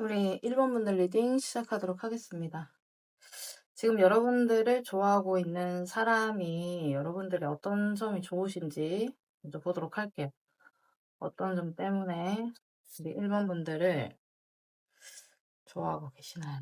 우리 1번 분들 리딩 시작하도록 하겠습니다. 지금 여러분들을 좋아하고 있는 사람이 여러분들의 어떤 점이 좋으신지 먼저 보도록 할게요. 어떤 점 때문에 우리 1번 분들을 좋아하고 계시나요?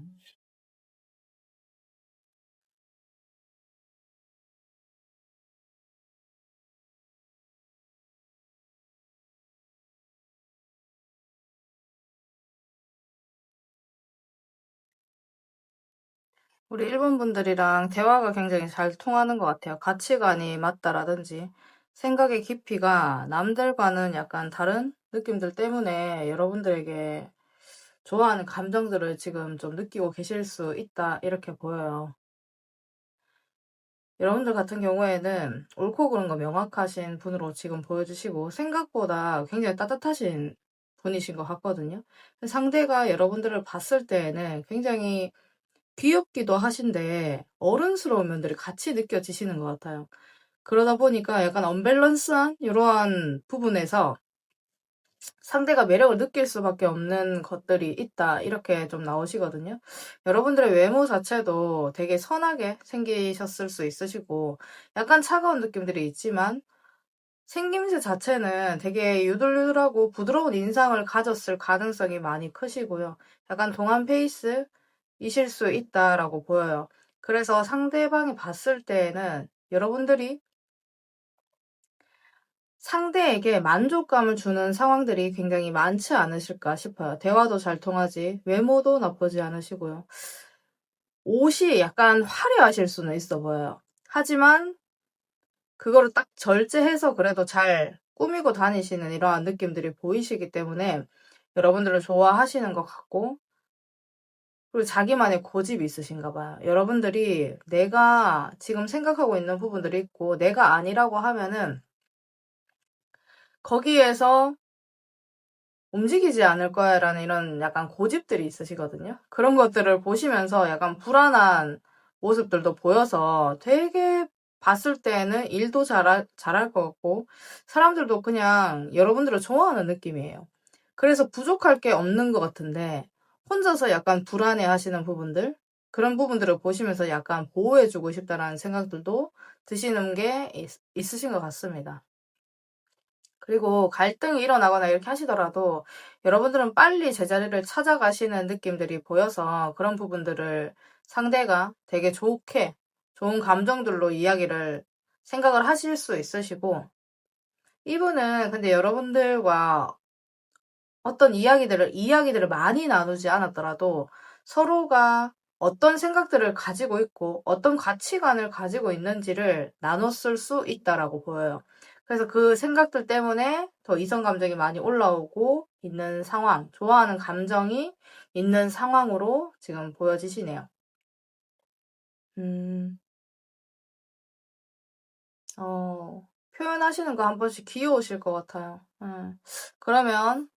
우리 1번 분들이랑 대화가 굉장히 잘 통하는 것 같아요. 가치관이 맞다라든지 생각의 깊이가 남들과는 약간 다른 느낌들 때문에 여러분들에게 좋아하는 감정들을 지금 좀 느끼고 계실 수 있다 이렇게 보여요. 여러분들 같은 경우에는 옳고 그른 거 명확하신 분으로 지금 보여주시고 생각보다 굉장히 따뜻하신 분이신 것 같거든요. 상대가 여러분들을 봤을 때에는 굉장히 귀엽기도 하신데 어른스러운 면들이 같이 느껴지시는 것 같아요. 그러다 보니까 약간 언밸런스한 이러한 부분에서 상대가 매력을 느낄 수밖에 없는 것들이 있다. 이렇게 좀 나오시거든요. 여러분들의 외모 자체도 되게 선하게 생기셨을 수 있으시고 약간 차가운 느낌들이 있지만 생김새 자체는 되게 유들유들하고 부드러운 인상을 가졌을 가능성이 많이 크시고요. 약간 동안 페이스이실 수 있다라고 보여요. 그래서 상대방이 봤을 때에는 여러분들이 상대에게 만족감을 주는 상황들이 굉장히 많지 않으실까 싶어요. 대화도 잘 통하지, 외모도 나쁘지 않으시고요. 옷이 약간 화려하실 수는 있어 보여요. 하지만 그거를 딱 절제해서 그래도 잘 꾸미고 다니시는 이러한 느낌들이 보이시기 때문에 여러분들을 좋아하시는 것 같고, 그리고 자기만의 고집이 있으신가 봐요. 여러분들이 내가 지금 생각하고 있는 부분들이 있고 내가 아니라고 하면은 거기에서 움직이지 않을 거야 라는 이런 약간 고집들이 있으시거든요. 그런 것들을 보시면서 약간 불안한 모습들도 보여서 되게 봤을 때는 일도 잘할 것 같고 사람들도 그냥 여러분들을 좋아하는 느낌이에요. 그래서 부족할 게 없는 것 같은데 혼자서 약간 불안해 하시는 부분들, 그런 부분들을 보시면서 약간 보호해주고 싶다라는 생각들도 드시는 게 있으신 것 같습니다. 그리고 갈등이 일어나거나 이렇게 하시더라도 여러분들은 빨리 제자리를 찾아가시는 느낌들이 보여서 그런 부분들을 상대가 되게 좋은 감정들로 이야기를 생각을 하실 수 있으시고, 이분은 근데 여러분들과 어떤 이야기들을 많이 나누지 않았더라도 서로가 어떤 생각들을 가지고 있고 어떤 가치관을 가지고 있는지를 나눴을 수 있다라고 보여요. 그래서 그 생각들 때문에 더 이성 감정이 많이 올라오고 있는 상황, 좋아하는 감정이 있는 상황으로 지금 보여지시네요. 음, 표현하시는 거 한 번씩 귀여우실 것 같아요. 그러면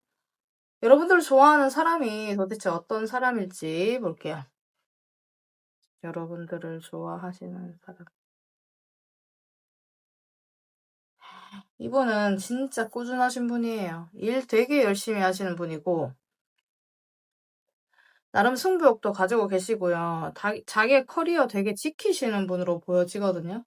여러분들 좋아하는 사람이 도대체 어떤 사람일지 볼게요. 여러분들을 좋아하시는 사람. 이분은 진짜 꾸준하신 분이에요. 일 되게 열심히 하시는 분이고, 나름 승부욕도 가지고 계시고요. 자기의 커리어 되게 지키시는 분으로 보여지거든요.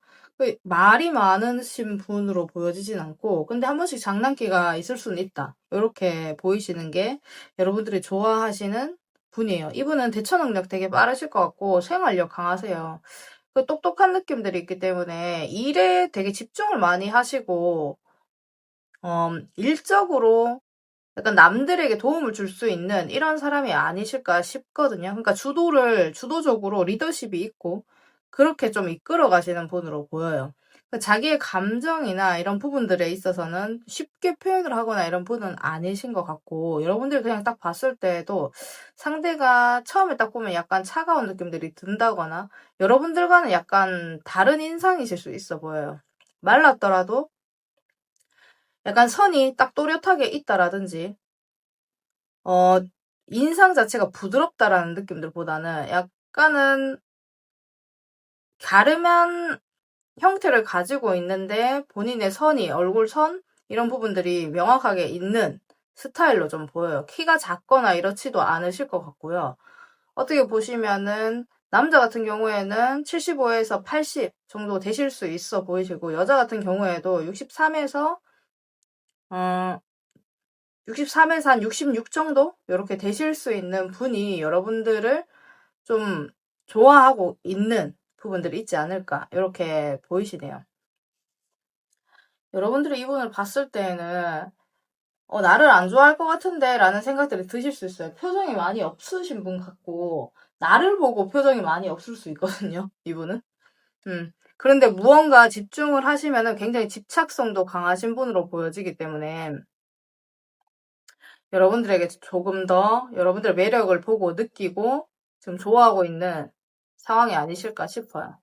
말이 많으신 분으로 보여지진 않고, 근데 한 번씩 장난기가 있을 수는 있다. 이렇게 보이시는 게 여러분들이 좋아하시는 분이에요. 이분은 대처 능력 되게 빠르실 것 같고, 생활력 강하세요. 그 똑똑한 느낌들이 있기 때문에 일에 되게 집중을 많이 하시고, 일적으로 약간 남들에게 도움을 줄 수 있는 이런 사람이 아니실까 싶거든요. 그러니까 주도적으로 리더십이 있고, 그렇게 좀 이끌어 가시는 분으로 보여요. 자기의 감정이나 이런 부분들에 있어서는 쉽게 표현을 하거나 이런 분은 아니신 것 같고, 여러분들이 그냥 딱 봤을 때에도 상대가 처음에 딱 보면 약간 차가운 느낌들이 든다거나, 여러분들과는 약간 다른 인상이실 수 있어 보여요. 말랐더라도 약간 선이 딱 또렷하게 있다라든지, 어, 인상 자체가 부드럽다라는 느낌들보다는 약간은 갸름한 형태를 가지고 있는데 본인의 선이, 얼굴 선, 이런 부분들이 명확하게 있는 스타일로 좀 보여요. 키가 작거나 이렇지도 않으실 것 같고요. 어떻게 보시면은 남자 같은 경우에는 75에서 80 정도 되실 수 있어 보이시고, 여자 같은 경우에도 63에서 63에서 한 66 정도 이렇게 되실 수 있는 분이 여러분들을 좀 좋아하고 있는 부분들이 있지 않을까 이렇게 보이시네요. 여러분들이 이분을 봤을 때에는 나를 안 좋아할 것 같은데 라는 생각들이 드실 수 있어요. 표정이 많이 없으신 분 같고, 나를 보고 표정이 많이 없을 수 있거든요, 이분은. 그런데 무언가 집중을 하시면은 굉장히 집착성도 강하신 분으로 보여지기 때문에 여러분들에게 조금 더 여러분들의 매력을 보고 느끼고 지금 좋아하고 있는 상황이 아니실까 싶어요.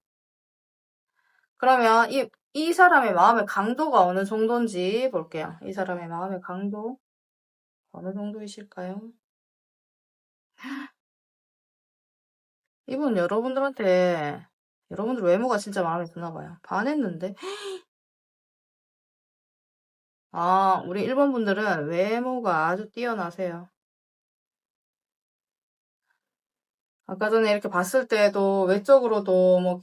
그러면 이 사람의 마음의 강도가 어느 정도인지 볼게요. 이 사람의 마음의 강도 어느 정도이실까요? 이분 여러분들 외모가 진짜 마음에 드나 봐요. 반했는데. 아, 우리 일본 분들은 외모가 아주 뛰어나세요. 아까 전에 이렇게 봤을 때도 외적으로도 뭐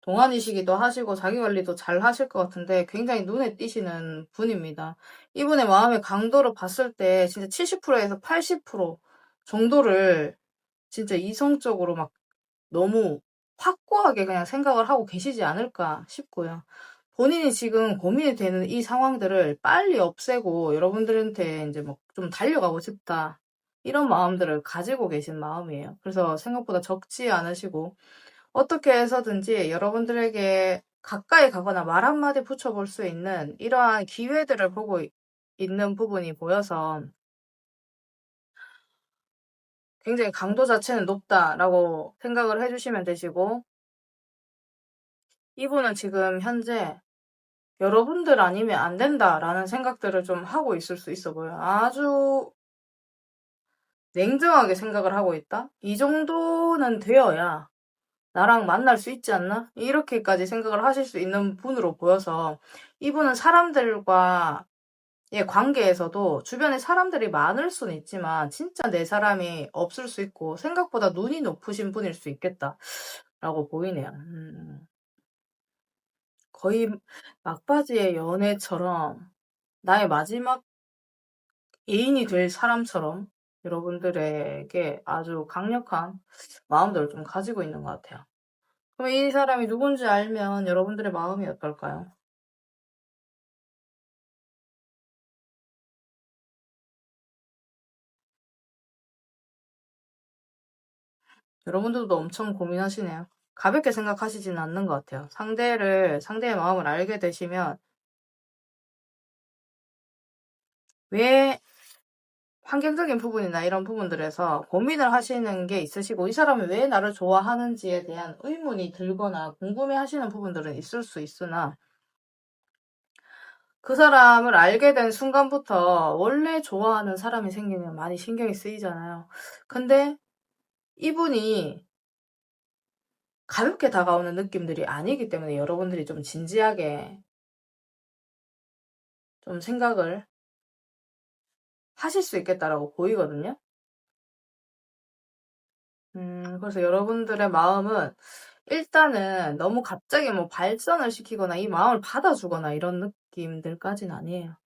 동안이시기도 하시고 자기 관리도 잘 하실 것 같은데 굉장히 눈에 띄시는 분입니다. 이분의 마음의 강도를 봤을 때 진짜 70%에서 80% 정도를 진짜 이성적으로 막 너무 확고하게 그냥 생각을 하고 계시지 않을까 싶고요. 본인이 지금 고민이 되는 이 상황들을 빨리 없애고 여러분들한테 이제 뭐 좀 달려가고 싶다. 이런 마음들을 가지고 계신 마음이에요. 그래서 생각보다 적지 않으시고 어떻게 해서든지 여러분들에게 가까이 가거나 말 한마디 붙여볼 수 있는 이러한 기회들을 보고 있는 부분이 보여서 굉장히 강도 자체는 높다라고 생각을 해주시면 되시고, 이분은 지금 현재 여러분들 아니면 안 된다라는 생각들을 좀 하고 있을 수 있어 보여요. 아주 냉정하게 생각을 하고 있다? 이 정도는 되어야 나랑 만날 수 있지 않나? 이렇게까지 생각을 하실 수 있는 분으로 보여서 이분은 사람들과 의 관계에서도 주변에 사람들이 많을 수는 있지만 진짜 내 사람이 없을 수 있고 생각보다 눈이 높으신 분일 수 있겠다라고 보이네요. 거의 막바지의 연애처럼 나의 마지막 애인이 될 사람처럼 여러분들에게 아주 강력한 마음들을 좀 가지고 있는 것 같아요. 그럼 이 사람이 누군지 알면 여러분들의 마음이 어떨까요? 여러분들도 엄청 고민하시네요. 가볍게 생각하시지는 않는 것 같아요. 상대의 마음을 알게 되시면 왜 환경적인 부분이나 이런 부분들에서 고민을 하시는 게 있으시고 이 사람이 왜 나를 좋아하는지에 대한 의문이 들거나 궁금해 하시는 부분들은 있을 수 있으나 그 사람을 알게 된 순간부터 원래 좋아하는 사람이 생기면 많이 신경이 쓰이잖아요. 근데 이분이 가볍게 다가오는 느낌들이 아니기 때문에 여러분들이 좀 진지하게 좀 생각을 하실 수 있겠다라고 보이거든요. 그래서 여러분들의 마음은 일단은 너무 갑자기 뭐 발전을 시키거나 이 마음을 받아주거나 이런 느낌들까지는 아니에요.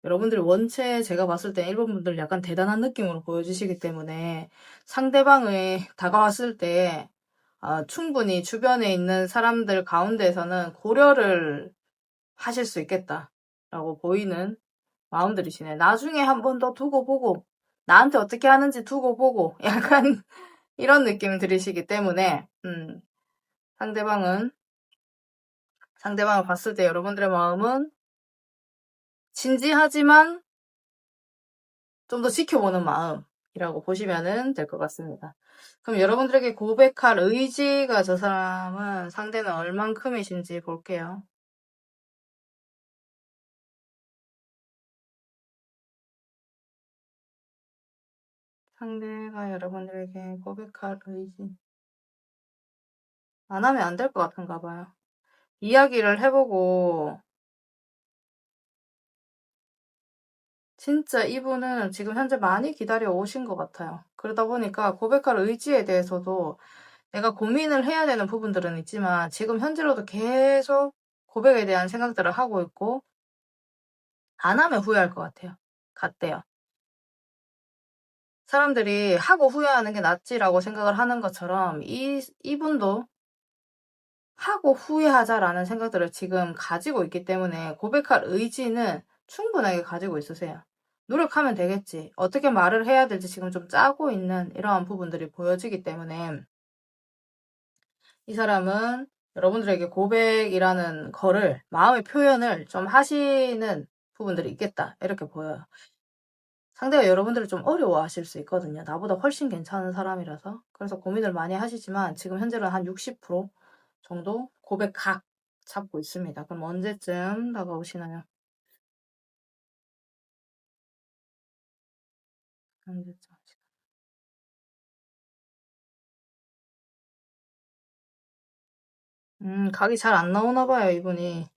여러분들이 원체 제가 봤을 때 일본 분들 약간 대단한 느낌으로 보여주시기 때문에 상대방이 다가왔을 때 충분히 주변에 있는 사람들 가운데에서는 고려를 하실 수 있겠다라고 보이는 마음들이시네. 나중에 한 번 더 두고 보고 나한테 어떻게 하는지 두고 보고 약간 이런 느낌 들으시기 때문에 상대방은 상대방을 봤을 때 여러분들의 마음은 진지하지만 좀 더 지켜보는 마음이라고 보시면 될 것 같습니다. 그럼 여러분들에게 고백할 의지가 저 사람은 상대는 얼만큼이신지 볼게요. 상대가 여러분들에게 고백할 의지. 안 하면 안 될 것 같은가 봐요. 이야기를 해보고 진짜 이분은 지금 현재 많이 기다려 오신 것 같아요. 그러다 보니까 고백할 의지에 대해서도 내가 고민을 해야 되는 부분들은 있지만 지금 현재로도 계속 고백에 대한 생각들을 하고 있고 안 하면 후회할 것 같대요. 사람들이 하고 후회하는 게 낫지라고 생각을 하는 것처럼 이분도 하고 후회하자라는 생각들을 지금 가지고 있기 때문에 고백할 의지는 충분하게 가지고 있으세요. 노력하면 되겠지. 어떻게 말을 해야 될지 지금 좀 짜고 있는 이러한 부분들이 보여지기 때문에 이 사람은 여러분들에게 고백이라는 거를 마음의 표현을 좀 하시는 부분들이 있겠다. 이렇게 보여요. 상대가 여러분들을 좀 어려워하실 수 있거든요. 나보다 훨씬 괜찮은 사람이라서. 그래서 고민을 많이 하시지만 지금 현재는 한 60% 정도 고백 각 잡고 있습니다. 그럼 언제쯤 다가오시나요? 언제쯤? 각이 잘 안 나오나 봐요, 이분이.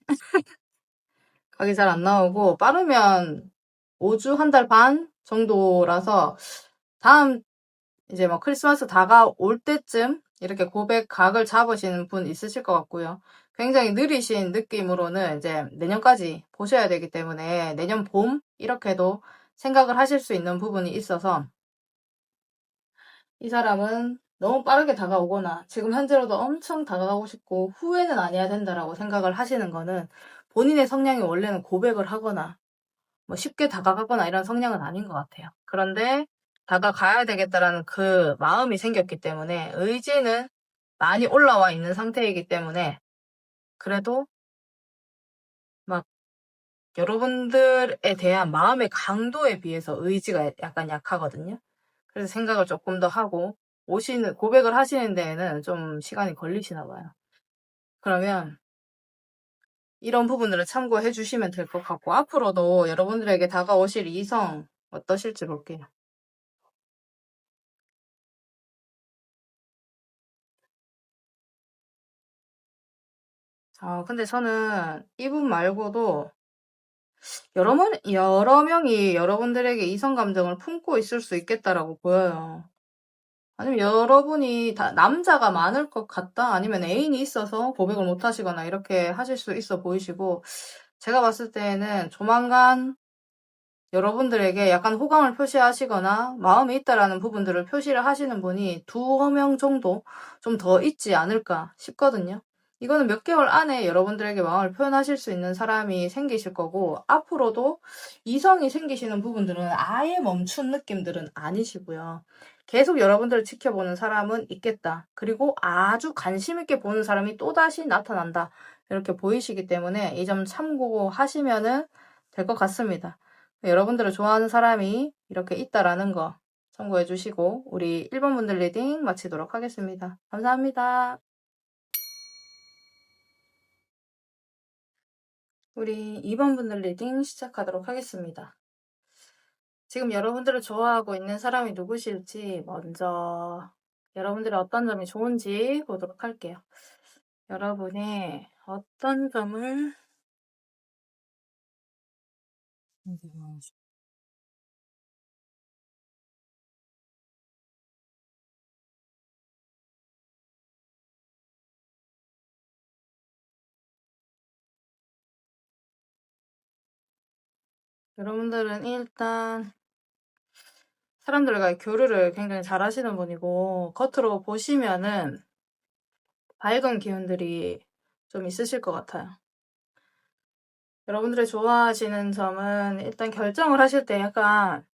각이 잘 안 나오고 빠르면 5주, 한 달 반 정도라서 다음 이제 뭐 크리스마스 다가올 때쯤 이렇게 고백 각을 잡으시는 분 있으실 것 같고요. 굉장히 느리신 느낌으로는 이제 내년까지 보셔야 되기 때문에 내년 봄 이렇게도 생각을 하실 수 있는 부분이 있어서 이 사람은 너무 빠르게 다가오거나 지금 현재로도 엄청 다가가고 싶고 후회는 안 해야 된다라고 생각을 하시는 거는 본인의 성향이 원래는 고백을 하거나 뭐 쉽게 다가가거나 이런 성향은 아닌 것 같아요. 그런데 다가가야 되겠다라는 그 마음이 생겼기 때문에 의지는 많이 올라와 있는 상태이기 때문에 그래도 막 여러분들에 대한 마음의 강도에 비해서 의지가 약간 약하거든요. 그래서 생각을 조금 더 하고 고백을 하시는 데에는 좀 시간이 걸리시나 봐요. 그러면 이런 부분들을 참고해 주시면 될 것 같고 앞으로도 여러분들에게 다가오실 이성 어떠실지 볼게요. 근데 저는 이분 말고도 여러 명이 여러분들에게 이성 감정을 품고 있을 수 있겠다라고 보여요. 아니면 여러분이 다 남자가 많을 것 같다? 아니면 애인이 있어서 고백을 못 하시거나 이렇게 하실 수 있어 보이시고, 제가 봤을 때에는 조만간 여러분들에게 약간 호감을 표시하시거나 마음이 있다라는 부분들을 표시를 하시는 분이 2명 정도 좀 더 있지 않을까 싶거든요. 이거는 몇 개월 안에 여러분들에게 마음을 표현하실 수 있는 사람이 생기실 거고, 앞으로도 이성이 생기시는 부분들은 아예 멈춘 느낌들은 아니시고요. 계속 여러분들을 지켜보는 사람은 있겠다. 그리고 아주 관심 있게 보는 사람이 또다시 나타난다. 이렇게 보이시기 때문에 이 점 참고하시면은 될 것 같습니다. 여러분들을 좋아하는 사람이 이렇게 있다라는 거 참고해 주시고 우리 1번 분들 리딩 마치도록 하겠습니다. 감사합니다. 우리 2번 분들 리딩 시작하도록 하겠습니다. 지금 여러분들을 좋아하고 있는 사람이 누구실지 먼저 여러분들의 어떤 점이 좋은지 보도록 할게요. 여러분의 어떤 점을 여러분들은 일단 사람들과의 교류를 굉장히 잘 하시는 분이고 겉으로 보시면은 밝은 기운들이 좀 있으실 것 같아요. 여러분들의 좋아하시는 점은 일단 결정을 하실 때 약간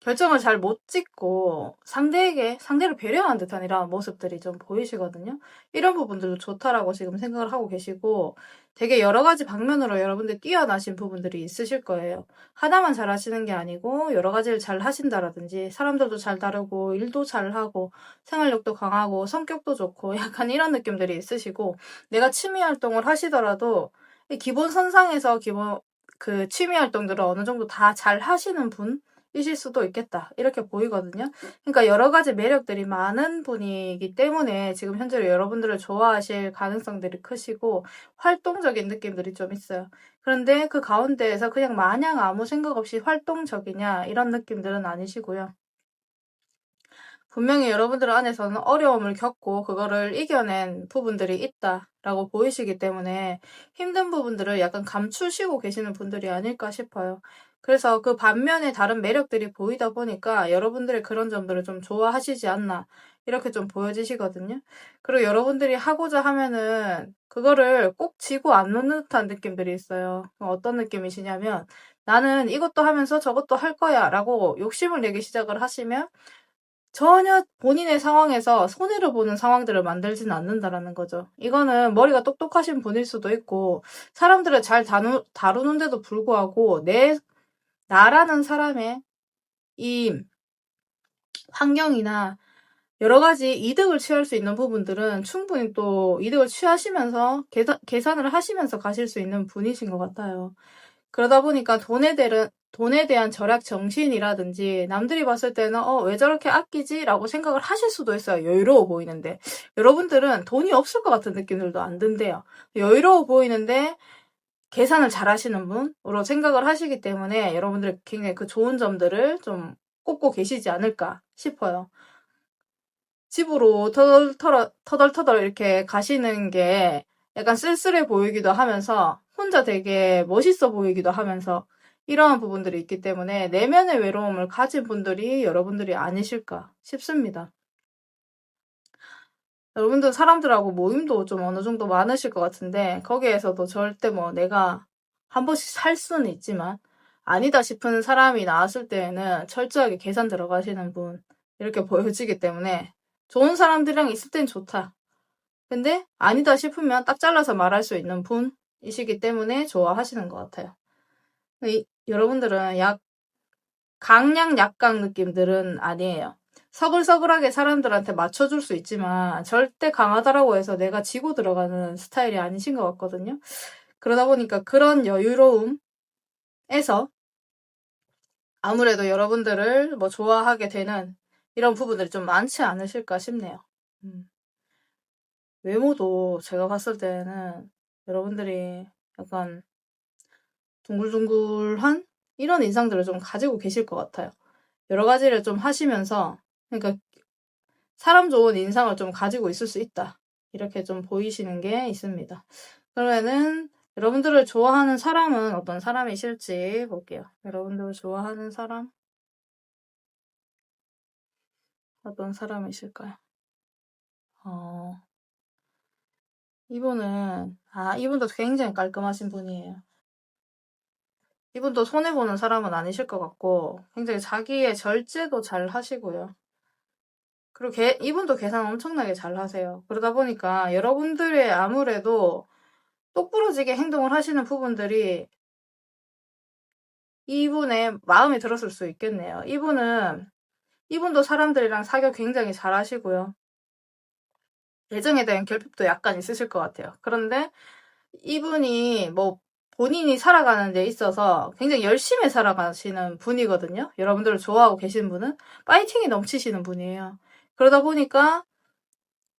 결정을 잘 못 짓고 상대를 배려하는 듯한 이런 모습들이 좀 보이시거든요. 이런 부분들도 좋다라고 지금 생각을 하고 계시고 되게 여러 가지 방면으로 여러분들 뛰어나신 부분들이 있으실 거예요. 하나만 잘 하시는 게 아니고 여러 가지를 잘 하신다라든지 사람들도 잘 다루고 일도 잘 하고 생활력도 강하고 성격도 좋고 약간 이런 느낌들이 있으시고 내가 취미 활동을 하시더라도 기본 선상에서 그 취미 활동들을 어느 정도 다 잘 하시는 분? 이실 수도 있겠다. 이렇게 보이거든요. 그러니까 여러 가지 매력들이 많은 분이기 때문에 지금 현재로 여러분들을 좋아하실 가능성들이 크시고 활동적인 느낌들이 좀 있어요. 그런데 그 가운데에서 그냥 마냥 아무 생각 없이 활동적이냐 이런 느낌들은 아니시고요. 분명히 여러분들 안에서는 어려움을 겪고 그거를 이겨낸 부분들이 있다라고 보이시기 때문에 힘든 부분들을 약간 감추시고 계시는 분들이 아닐까 싶어요. 그래서 그 반면에 다른 매력들이 보이다 보니까 여러분들의 그런 점들을 좀 좋아하시지 않나 이렇게 좀 보여지시거든요. 그리고 여러분들이 하고자 하면은 그거를 꼭 지고 않는 듯한 느낌들이 있어요. 어떤 느낌이시냐면 나는 이것도 하면서 저것도 할 거야 라고 욕심을 내기 시작을 하시면 전혀 본인의 상황에서 손해를 보는 상황들을 만들지는 않는다라는 거죠. 이거는 머리가 똑똑하신 분일 수도 있고 사람들을 잘 다루는데도 불구하고 나라는 사람의 이 환경이나 여러 가지 이득을 취할 수 있는 부분들은 충분히 또 이득을 취하시면서 계산을 하시면서 가실 수 있는 분이신 것 같아요. 그러다 보니까 돈에 대한 절약 정신이라든지 남들이 봤을 때는 왜 저렇게 아끼지? 라고 생각을 하실 수도 있어요. 여유로워 보이는데. 여러분들은 돈이 없을 것 같은 느낌들도 안 든대요. 여유로워 보이는데 계산을 잘 하시는 분으로 생각을 하시기 때문에 여러분들 굉장히 그 좋은 점들을 좀 꼽고 계시지 않을까 싶어요. 집으로 터덜터덜 이렇게 가시는 게 약간 쓸쓸해 보이기도 하면서 혼자 되게 멋있어 보이기도 하면서 이러한 부분들이 있기 때문에 내면의 외로움을 가진 분들이 여러분들이 아니실까 싶습니다. 여러분들 사람들하고 모임도 좀 어느 정도 많으실 것 같은데 거기에서도 절대 뭐 내가 한 번씩 살 수는 있지만 아니다 싶은 사람이 나왔을 때에는 철저하게 계산 들어가시는 분 이렇게 보여지기 때문에 좋은 사람들이랑 있을 땐 좋다. 근데 아니다 싶으면 딱 잘라서 말할 수 있는 분이시기 때문에 좋아하시는 것 같아요. 여러분들은 강약 약강 느낌들은 아니에요. 서글서글하게 사람들한테 맞춰줄 수 있지만 절대 강하다라고 해서 내가 지고 들어가는 스타일이 아니신 것 같거든요. 그러다 보니까 그런 여유로움에서 아무래도 여러분들을 뭐 좋아하게 되는 이런 부분들이 좀 많지 않으실까 싶네요. 외모도 제가 봤을 때는 여러분들이 약간 둥글둥글한 이런 인상들을 좀 가지고 계실 것 같아요. 여러 가지를 좀 하시면서, 그러니까 사람 좋은 인상을 좀 가지고 있을 수 있다. 이렇게 좀 보이시는 게 있습니다. 그러면은 여러분들을 좋아하는 사람은 어떤 사람이실지 볼게요. 여러분들을 좋아하는 사람? 어떤 사람이실까요? 이분도 굉장히 깔끔하신 분이에요. 이분도 손해보는 사람은 아니실 것 같고, 굉장히 자기의 절제도 잘 하시고요. 그리고 이분도 계산 엄청나게 잘 하세요. 그러다 보니까 여러분들의 아무래도 똑부러지게 행동을 하시는 부분들이 이분의 마음에 들었을 수 있겠네요. 이분도 사람들이랑 사교 굉장히 잘 하시고요. 애정에 대한 결핍도 약간 있으실 것 같아요. 그런데 이분이 뭐 본인이 살아가는 데 있어서 굉장히 열심히 살아가시는 분이거든요. 여러분들을 좋아하고 계신 분은 파이팅이 넘치시는 분이에요. 그러다 보니까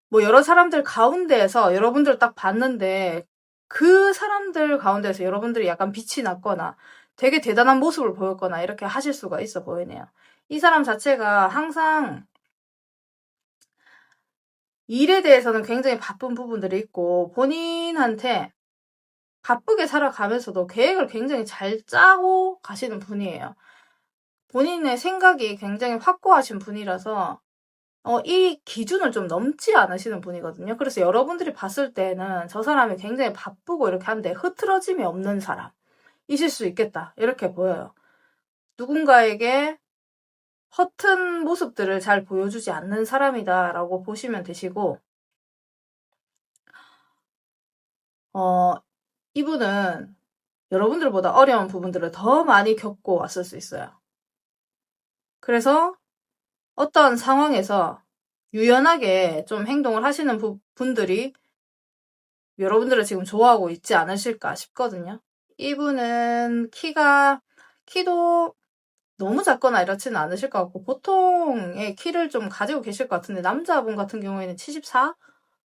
뭐 여러 사람들 가운데에서 여러분들을 딱 봤는데 그 사람들 가운데에서 여러분들이 약간 빛이 났거나 되게 대단한 모습을 보였거나 이렇게 하실 수가 있어 보이네요. 이 사람 자체가 항상 일에 대해서는 굉장히 바쁜 부분들이 있고 본인한테 바쁘게 살아가면서도 계획을 굉장히 잘 짜고 가시는 분이에요. 본인의 생각이 굉장히 확고하신 분이라서 이 기준을 좀 넘지 않으시는 분이거든요. 그래서 여러분들이 봤을 때는 저 사람이 굉장히 바쁘고 이렇게 하는데 흐트러짐이 없는 사람이실 수 있겠다. 이렇게 보여요. 누군가에게 허튼 모습들을 잘 보여주지 않는 사람이다라고 보시면 되시고, 이분은 여러분들보다 어려운 부분들을 더 많이 겪고 왔을 수 있어요. 그래서 어떤 상황에서 유연하게 좀 행동을 하시는 분들이 여러분들을 지금 좋아하고 있지 않으실까 싶거든요. 이분은 키도 너무 작거나 이렇지는 않으실 것 같고, 보통의 키를 좀 가지고 계실 것 같은데, 남자분 같은 경우에는 74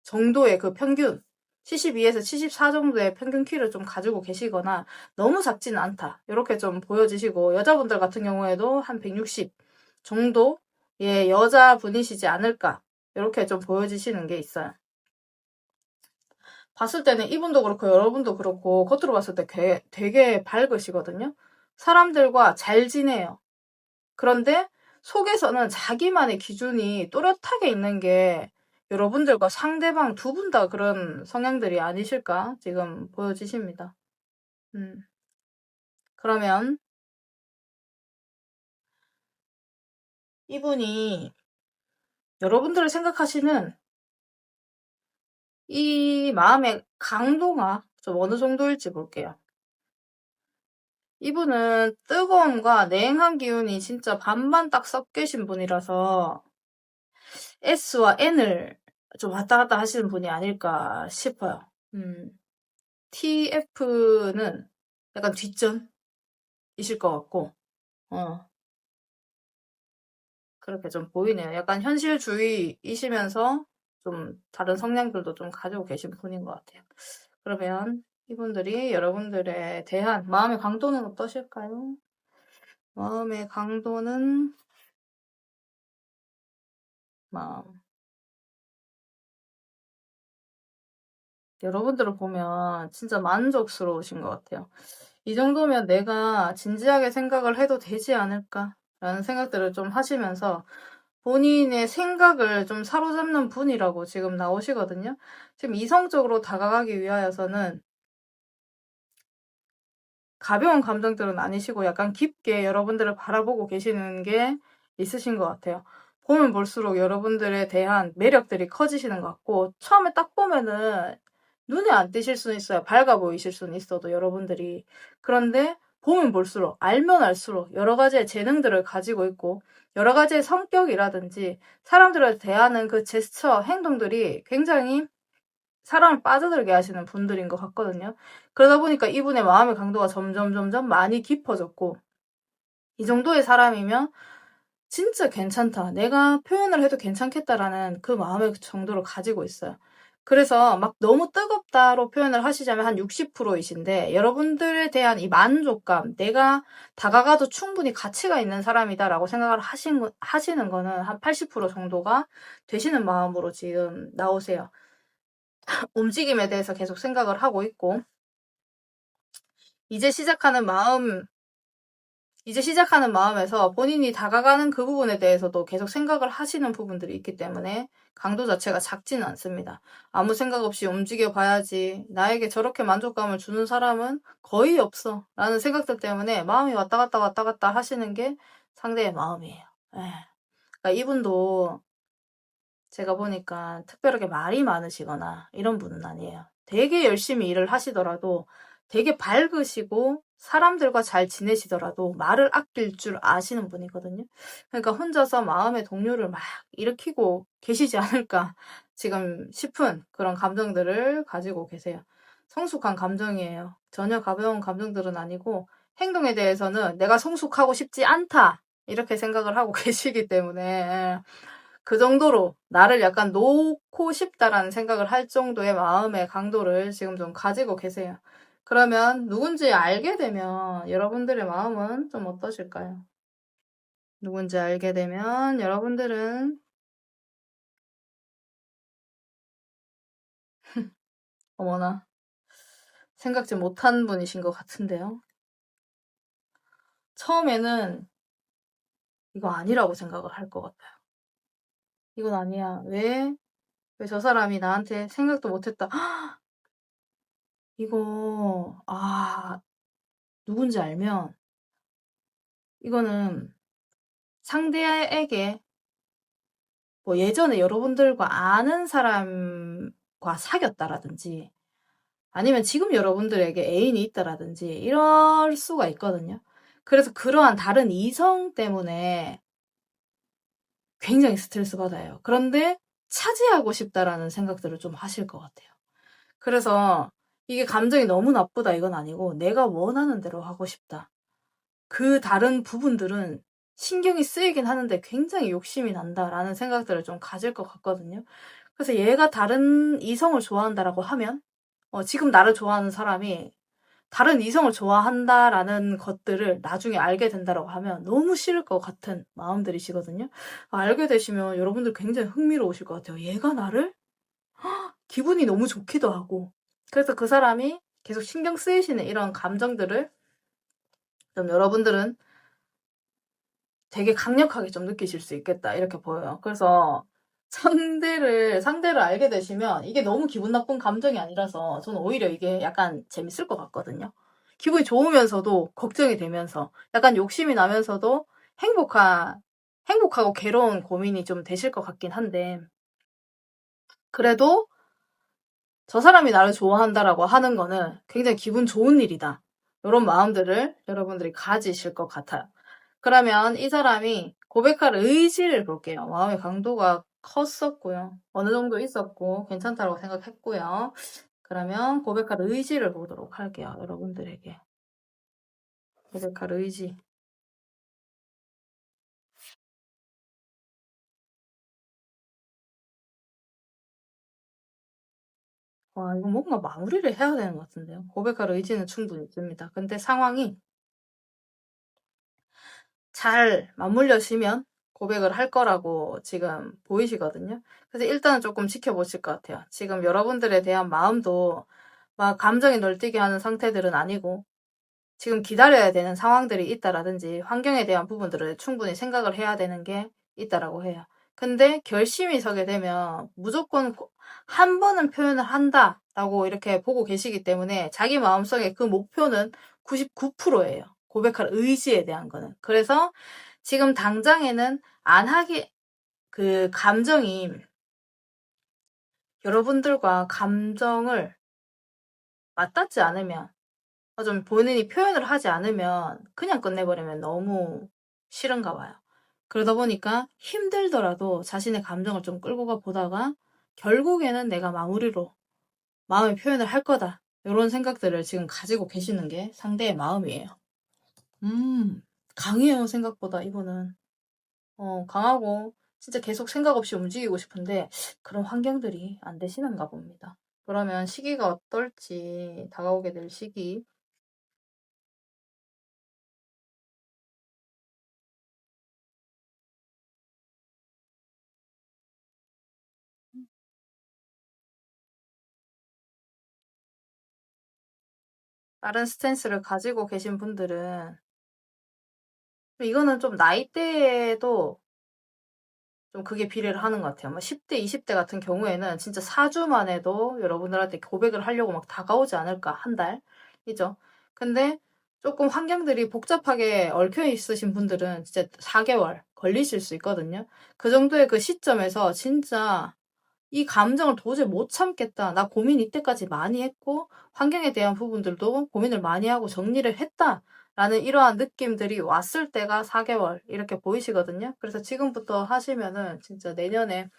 정도의 그 평균, 72에서 74 정도의 평균 키를 좀 가지고 계시거나, 너무 작지는 않다. 이렇게 좀 보여지시고, 여자분들 같은 경우에도 한 160 정도의 여자분이시지 않을까. 이렇게 좀 보여지시는 게 있어요. 봤을 때는 이분도 그렇고 여러분도 그렇고 겉으로 봤을 때 되게 밝으시거든요. 사람들과 잘 지내요. 그런데 속에서는 자기만의 기준이 또렷하게 있는 게 여러분들과 상대방 두 분 다 그런 성향들이 아니실까 지금 보여지십니다. 그러면 이분이 여러분들을 생각하시는 이 마음의 강도가 좀 어느 정도일지 볼게요. 이분은 뜨거움과 냉한 기운이 진짜 반반 딱 섞이신 분이라서 S와 N을 좀 왔다 갔다 하시는 분이 아닐까 싶어요. TF는 약간 뒷전이실 것 같고, 그렇게 좀 보이네요. 약간 현실주의이시면서 좀 다른 성향들도 좀 가지고 계신 분인 것 같아요. 그러면 이분들이 여러분들에 대한 마음의 강도는 어떠실까요? 마음의 강도는 마음. 여러분들을 보면 진짜 만족스러우신 것 같아요. 이 정도면 내가 진지하게 생각을 해도 되지 않을까라는 생각들을 좀 하시면서 본인의 생각을 좀 사로잡는 분이라고 지금 나오시거든요. 지금 이성적으로 다가가기 위하여서는 가벼운 감정들은 아니시고 약간 깊게 여러분들을 바라보고 계시는 게 있으신 것 같아요. 보면 볼수록 여러분들에 대한 매력들이 커지시는 것 같고, 처음에 딱 보면은 눈에 안 띄실 수는 있어요. 밝아 보이실 수는 있어도 여러분들이. 그런데 보면 볼수록, 알면 알수록 여러 가지의 재능들을 가지고 있고, 여러 가지의 성격이라든지 사람들을 대하는 그 제스처, 행동들이 굉장히 사람을 빠져들게 하시는 분들인 것 같거든요. 그러다 보니까 이분의 마음의 강도가 점점 많이 깊어졌고, 이 정도의 사람이면 진짜 괜찮다. 내가 표현을 해도 괜찮겠다라는 그 마음의 정도를 가지고 있어요. 그래서 막 너무 뜨겁다로 표현을 하시자면 한 60%이신데, 여러분들에 대한 이 만족감, 내가 다가가도 충분히 가치가 있는 사람이다라고 생각을 하시는 거는 한 80% 정도가 되시는 마음으로 지금 나오세요. 움직임에 대해서 계속 생각을 하고 있고, 이제 시작하는 마음에서 본인이 다가가는 그 부분에 대해서도 계속 생각을 하시는 부분들이 있기 때문에 강도 자체가 작지는 않습니다. 아무 생각 없이 움직여 봐야지, 나에게 저렇게 만족감을 주는 사람은 거의 없어 라는 생각들 때문에 마음이 왔다 갔다 하시는 게 상대의 마음이에요. 그러니까 이분도 제가 보니까 특별하게 말이 많으시거나 이런 분은 아니에요. 되게 열심히 일을 하시더라도 되게 밝으시고 사람들과 잘 지내시더라도 말을 아낄 줄 아시는 분이거든요. 그러니까 혼자서 마음의 동요를 막 일으키고 계시지 않을까 지금 싶은 그런 감정들을 가지고 계세요. 성숙한 감정이에요. 전혀 가벼운 감정들은 아니고, 행동에 대해서는 내가 성숙하고 싶지 않다 이렇게 생각을 하고 계시기 때문에 그 정도로 나를 약간 놓고 싶다라는 생각을 할 정도의 마음의 강도를 지금 좀 가지고 계세요. 그러면 누군지 알게 되면 여러분들의 마음은 좀 어떠실까요? 누군지 알게 되면 여러분들은 어머나, 생각지 못한 분이신 것 같은데요. 처음에는 이거 아니라고 생각을 할 것 같아요. 이건 아니야. 왜 저 사람이 나한테 생각도 못했다. 이거 누군지 알면 이거는 상대에게 뭐 예전에 여러분들과 아는 사람과 사귀었다라든지, 아니면 지금 여러분들에게 애인이 있다라든지 이럴 수가 있거든요. 그래서 그러한 다른 이성 때문에 굉장히 스트레스 받아요. 그런데 차지하고 싶다라는 생각들을 좀 하실 것 같아요. 그래서 이게 감정이 너무 나쁘다 이건 아니고, 내가 원하는 대로 하고 싶다. 그 다른 부분들은 신경이 쓰이긴 하는데 굉장히 욕심이 난다라는 생각들을 좀 가질 것 같거든요. 그래서 얘가 다른 이성을 좋아한다라고 하면 지금 나를 좋아하는 사람이 다른 이성을 좋아한다라는 것들을 나중에 알게 된다라고 하면 너무 싫을 것 같은 마음들이시거든요. 알게 되시면 여러분들 굉장히 흥미로우실 것 같아요. 얘가 나를 기분이 너무 좋기도 하고. 그래서 그 사람이 계속 신경 쓰이시는 이런 감정들을 좀 여러분들은 되게 강력하게 좀 느끼실 수 있겠다 이렇게 보여요. 그래서 상대를 알게 되시면 이게 너무 기분 나쁜 감정이 아니라서 저는 오히려 이게 약간 재밌을 것 같거든요. 기분이 좋으면서도 걱정이 되면서 약간 욕심이 나면서도 행복하고 괴로운 고민이 좀 되실 것 같긴 한데 그래도 저 사람이 나를 좋아한다라고 하는 거는 굉장히 기분 좋은 일이다. 이런 마음들을 여러분들이 가지실 것 같아요. 그러면 이 사람이 고백할 의지를 볼게요. 마음의 강도가 컸었고요. 어느 정도 있었고 괜찮다고 생각했고요. 그러면 고백할 의지를 보도록 할게요. 여러분들에게. 고백할 의지. 와, 이거 뭔가 마무리를 해야 되는 것 같은데요. 고백할 의지는 충분히 있습니다. 근데 상황이 잘 맞물려지면 고백을 할 거라고 지금 보이시거든요. 그래서 일단은 조금 지켜보실 것 같아요. 지금 여러분들에 대한 마음도 막 감정이 널뛰게 하는 상태들은 아니고 지금 기다려야 되는 상황들이 있다라든지 환경에 대한 부분들을 충분히 생각을 해야 되는 게 있다라고 해요. 근데 결심이 서게 되면 무조건 한 번은 표현을 한다라고 이렇게 보고 계시기 때문에 자기 마음속에 그 목표는 99%예요. 고백할 의지에 대한 거는. 그래서 지금 당장에는 안 하기, 그 감정이 여러분들과 감정을 맞닿지 않으면 좀 본인이 표현을 하지 않으면 그냥 끝내버리면 너무 싫은가 봐요. 그러다 보니까 힘들더라도 자신의 감정을 좀 끌고 가 보다가 결국에는 내가 마무리로 마음의 표현을 할 거다. 이런 생각들을 지금 가지고 계시는 게 상대의 마음이에요. 강해요, 생각보다 이분은. 강하고 진짜 계속 생각 없이 움직이고 싶은데 그런 환경들이 안 되시는가 봅니다. 그러면 시기가 어떨지 다가오게 될 시기 다른 스탠스를 가지고 계신 분들은 이거는 좀 나이대에도 좀 그게 비례를 하는 것 같아요. 뭐 10대, 20대 같은 경우에는 진짜 4주만 해도 여러분들한테 고백을 하려고 막 다가오지 않을까, 한 달이죠. 근데 조금 환경들이 복잡하게 얽혀 있으신 분들은 진짜 4개월 걸리실 수 있거든요. 그 정도의 그 시점에서 진짜 이 감정을 도저히 못 참겠다. 나 고민 이때까지 많이 했고, 환경에 대한 부분들도 고민을 많이 하고 정리를 했다. 라는 이러한 느낌들이 왔을 때가 4개월 이렇게 보이시거든요. 그래서 지금부터 하시면은 진짜 내년에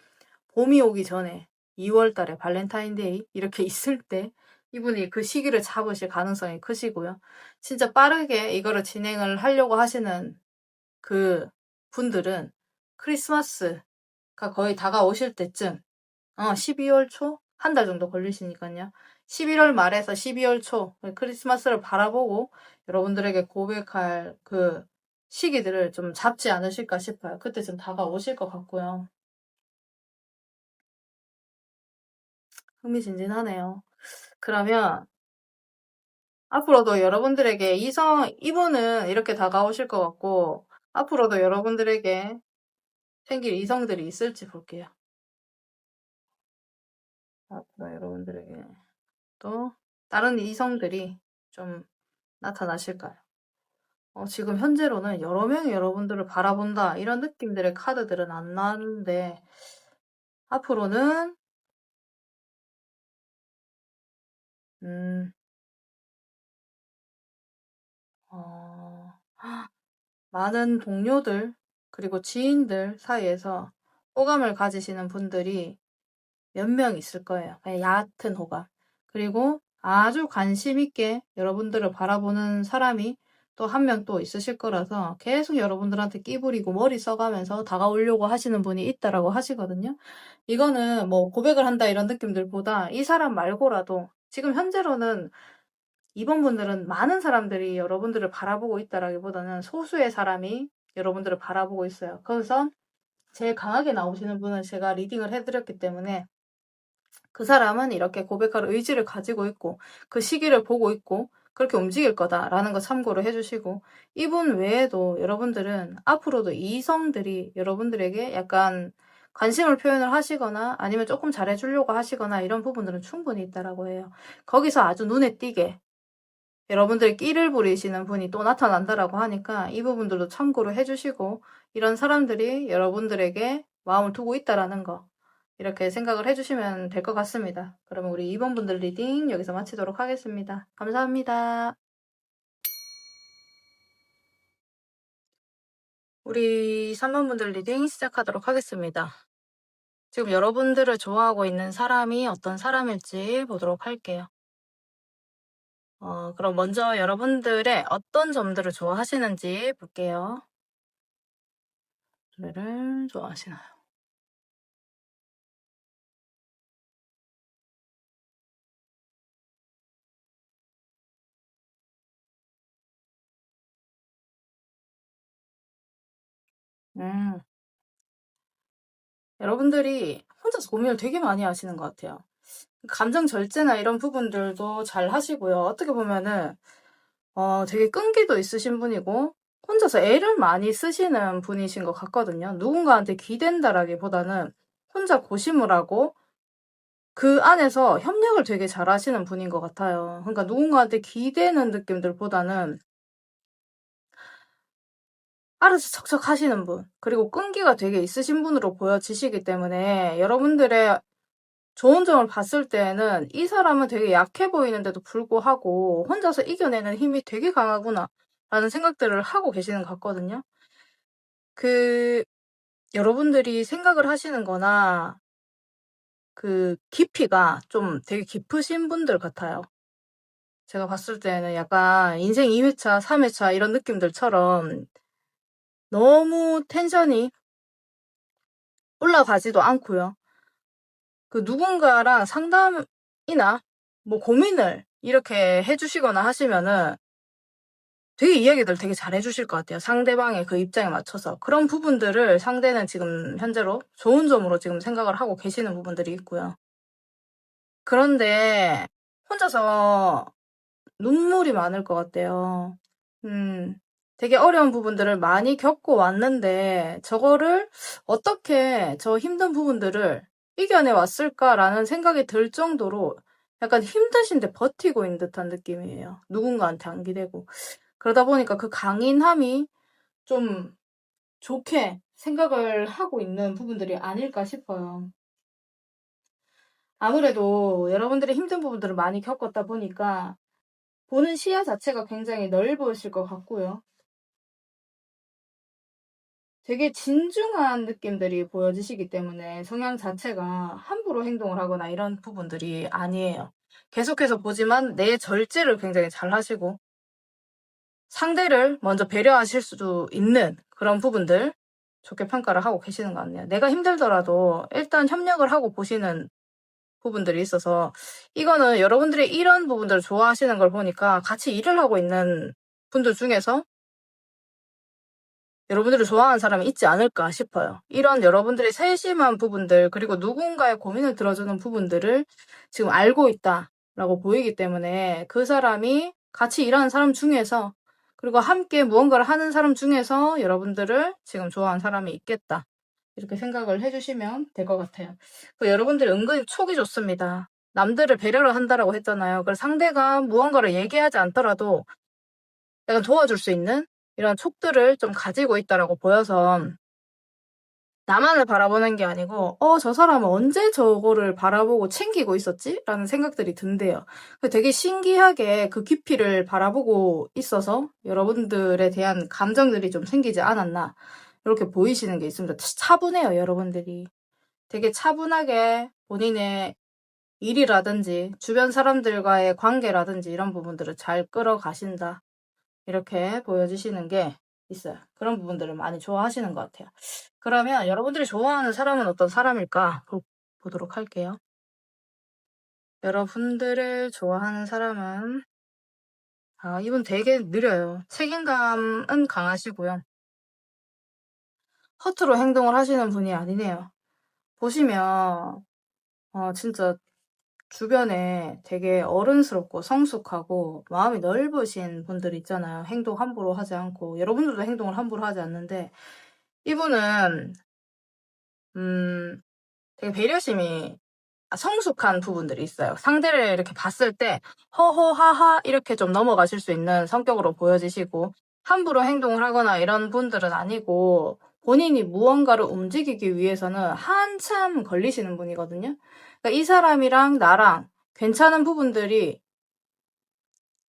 봄이 오기 전에 2월 달에 발렌타인데이 이렇게 있을 때 이분이 그 시기를 잡으실 가능성이 크시고요. 진짜 빠르게 이거를 진행을 하려고 하시는 그 분들은 크리스마스가 거의 다가오실 때쯤 12월 초? 한 달 정도 걸리시니까요. 11월 말에서 12월 초, 크리스마스를 바라보고 여러분들에게 고백할 그 시기들을 좀 잡지 않으실까 싶어요. 그때 좀 다가오실 것 같고요. 흥미진진하네요. 그러면 앞으로도 여러분들에게 이분은 이렇게 다가오실 것 같고, 앞으로도 여러분들에게 생길 이성들이 있을지 볼게요. 앞으로 여러분들에게 또 다른 이성들이 좀 나타나실까요? 지금 현재로는 여러 명이 여러분들을 바라본다 이런 느낌들의 카드들은 안 나는데 앞으로는 음, 어, 많은 동료들 그리고 지인들 사이에서 호감을 가지시는 분들이 몇 명 있을 거예요. 그냥 얕은 호감. 그리고 아주 관심 있게 여러분들을 바라보는 사람이 또 한 명 또 있으실 거라서 계속 여러분들한테 끼부리고 머리 써가면서 다가오려고 하시는 분이 있다라고 하시거든요. 이거는 뭐 고백을 한다 이런 느낌들보다 이 사람 말고라도 지금 현재로는 이번 분들은 많은 사람들이 여러분들을 바라보고 있다라기보다는 소수의 사람이 여러분들을 바라보고 있어요. 그래서 제일 강하게 나오시는 분은 제가 리딩을 해드렸기 때문에 그 사람은 이렇게 고백할 의지를 가지고 있고 그 시기를 보고 있고 그렇게 움직일 거다라는 거 참고로 해주시고, 이분 외에도 여러분들은 앞으로도 이성들이 여러분들에게 약간 관심을 표현을 하시거나 아니면 조금 잘해주려고 하시거나 이런 부분들은 충분히 있다라고 해요. 거기서 아주 눈에 띄게 여러분들 끼를 부리시는 분이 또 나타난다라고 하니까 이 부분들도 참고로 해주시고, 이런 사람들이 여러분들에게 마음을 두고 있다라는 거 이렇게 생각을 해주시면 될 것 같습니다. 그러면 우리 2번 분들 리딩 여기서 마치도록 하겠습니다. 감사합니다. 우리 3번 분들 리딩 시작하도록 하겠습니다. 지금 여러분들을 좋아하고 있는 사람이 어떤 사람일지 보도록 할게요. 그럼 먼저 여러분들의 어떤 점들을 좋아하시는지 볼게요. 노래를 좋아하시나요? 음, 여러분들이 혼자서 고민을 되게 많이 하시는 것 같아요. 감정 절제나 이런 부분들도 잘 하시고요. 어떻게 보면은 되게 끈기도 있으신 분이고 혼자서 애를 많이 쓰시는 분이신 것 같거든요. 누군가한테 기댄다라기보다는 혼자 고심을 하고 그 안에서 협력을 되게 잘 하시는 분인 것 같아요. 그러니까 누군가한테 기대는 느낌들보다는 알아서 척척 하시는 분, 그리고 끈기가 되게 있으신 분으로 보여지시기 때문에 여러분들의 좋은 점을 봤을 때에는 이 사람은 되게 약해 보이는데도 불구하고 혼자서 이겨내는 힘이 되게 강하구나 라는 생각들을 하고 계시는 것 같거든요. 여러분들이 생각을 하시는 거나 깊이가 좀 되게 깊으신 분들 같아요. 제가 봤을 때는 약간 인생 2회차, 3회차 이런 느낌들처럼 너무 텐션이 올라가지도 않고요. 누군가랑 상담이나 뭐 고민을 이렇게 해주시거나 하시면은 되게 이야기들 되게 잘 해주실 것 같아요. 상대방의 그 입장에 맞춰서. 그런 부분들을 상대는 지금 현재로 좋은 점으로 지금 생각을 하고 계시는 부분들이 있고요. 그런데 혼자서 눈물이 많을 것 같아요. 되게 어려운 부분들을 많이 겪고 왔는데 저거를 어떻게 저 힘든 부분들을 이겨내 왔을까라는 생각이 들 정도로 약간 힘드신데 버티고 있는 듯한 느낌이에요. 누군가한테 안 기대고. 그러다 보니까 그 강인함이 좀 좋게 생각을 하고 있는 부분들이 아닐까 싶어요. 아무래도 여러분들이 힘든 부분들을 많이 겪었다 보니까 보는 시야 자체가 굉장히 넓으실 것 같고요. 되게 진중한 느낌들이 보여지시기 때문에 성향 자체가 함부로 행동을 하거나 이런 부분들이 아니에요. 계속해서 보지만 내 절제를 굉장히 잘 하시고 상대를 먼저 배려하실 수도 있는 그런 부분들 좋게 평가를 하고 계시는 것 같네요. 내가 힘들더라도 일단 협력을 하고 보시는 부분들이 있어서 이거는 여러분들이 이런 부분들을 좋아하시는 걸 보니까 같이 일을 하고 있는 분들 중에서 여러분들을 좋아하는 사람이 있지 않을까 싶어요. 이런 여러분들의 세심한 부분들, 그리고 누군가의 고민을 들어주는 부분들을 지금 알고 있다라고 보이기 때문에 그 사람이 같이 일하는 사람 중에서, 그리고 함께 무언가를 하는 사람 중에서 여러분들을 지금 좋아하는 사람이 있겠다. 이렇게 생각을 해주시면 될 것 같아요. 여러분들이 은근히 촉이 좋습니다. 남들을 배려를 한다라고 했잖아요. 그래서 상대가 무언가를 얘기하지 않더라도 약간 도와줄 수 있는 이런 촉들을 좀 가지고 있다라고 보여서 나만을 바라보는 게 아니고 저 사람은 언제 저거를 바라보고 챙기고 있었지? 라는 생각들이 든대요. 되게 신기하게 그 깊이를 바라보고 있어서 여러분들에 대한 감정들이 좀 생기지 않았나 이렇게 보이시는 게 있습니다. 차분해요, 여러분들이. 되게 차분하게 본인의 일이라든지 주변 사람들과의 관계라든지 이런 부분들을 잘 끌어가신다. 이렇게 보여지시는 게 있어요. 그런 부분들을 많이 좋아하시는 것 같아요. 그러면 여러분들이 좋아하는 사람은 어떤 사람일까? 보도록 할게요. 여러분들을 좋아하는 사람은, 이분 되게 느려요. 책임감은 강하시고요. 허투루 행동을 하시는 분이 아니네요. 보시면, 진짜 주변에 되게 어른스럽고 성숙하고 마음이 넓으신 분들 있잖아요. 행동 함부로 하지 않고. 여러분들도 행동을 함부로 하지 않는데, 이분은, 되게 배려심이 성숙한 부분들이 있어요. 상대를 이렇게 봤을 때 허허하하 이렇게 좀 넘어가실 수 있는 성격으로 보여지시고, 함부로 행동을 하거나 이런 분들은 아니고 본인이 무언가를 움직이기 위해서는 한참 걸리시는 분이거든요. 그러니까 이 사람이랑 나랑 괜찮은 부분들이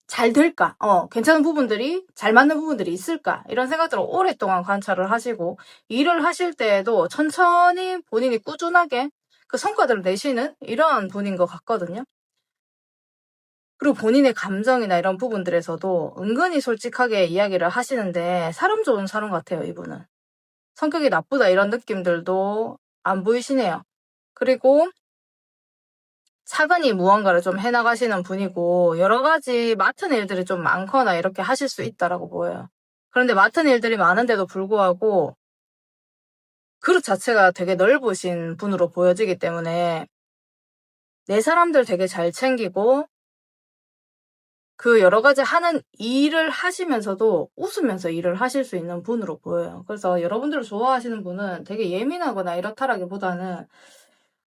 잘 될까? 괜찮은 부분들이, 잘 맞는 부분들이 있을까? 이런 생각들을 오랫동안 관찰을 하시고, 일을 하실 때에도 천천히 본인이 꾸준하게 그 성과들을 내시는 이런 분인 것 같거든요. 그리고 본인의 감정이나 이런 부분들에서도 은근히 솔직하게 이야기를 하시는데, 사람 좋은 사람 같아요, 이분은. 성격이 나쁘다 이런 느낌들도 안 보이시네요. 그리고 차근히 무언가를 좀 해나가시는 분이고, 여러 가지 맡은 일들이 좀 많거나 이렇게 하실 수 있다라고 보여요. 그런데 맡은 일들이 많은데도 불구하고 그릇 자체가 되게 넓으신 분으로 보여지기 때문에 내 사람들 되게 잘 챙기고, 그 여러 가지 하는 일을 하시면서도 웃으면서 일을 하실 수 있는 분으로 보여요. 그래서 여러분들을 좋아하시는 분은 되게 예민하거나 이렇다라기보다는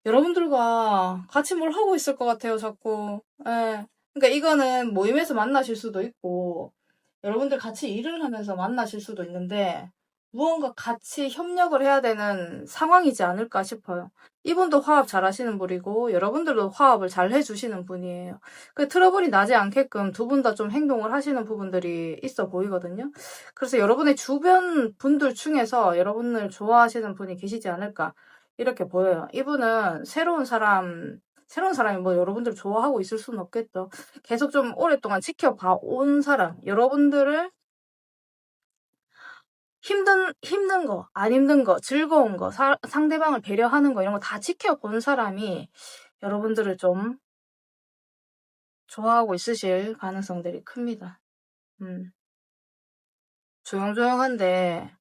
여러분들과 같이 뭘 하고 있을 것 같아요, 자꾸. 예. 그러니까 이거는 모임에서 만나실 수도 있고, 여러분들 같이 일을 하면서 만나실 수도 있는데, 무언가 같이 협력을 해야 되는 상황이지 않을까 싶어요. 이분도 화합 잘 하시는 분이고, 여러분들도 화합을 잘 해주시는 분이에요. 그 트러블이 나지 않게끔 두 분 다 좀 행동을 하시는 부분들이 있어 보이거든요. 그래서 여러분의 주변 분들 중에서 여러분을 좋아하시는 분이 계시지 않을까. 이렇게 보여요. 이분은 새로운 사람이 뭐 여러분들 좋아하고 있을 수는 없겠죠. 계속 좀 오랫동안 지켜봐 온 사람, 여러분들을 힘든 거, 안 힘든 거, 즐거운 거, 상대방을 배려하는 거, 이런 거 다 지켜본 사람이 여러분들을 좀 좋아하고 있으실 가능성들이 큽니다. 조용조용한데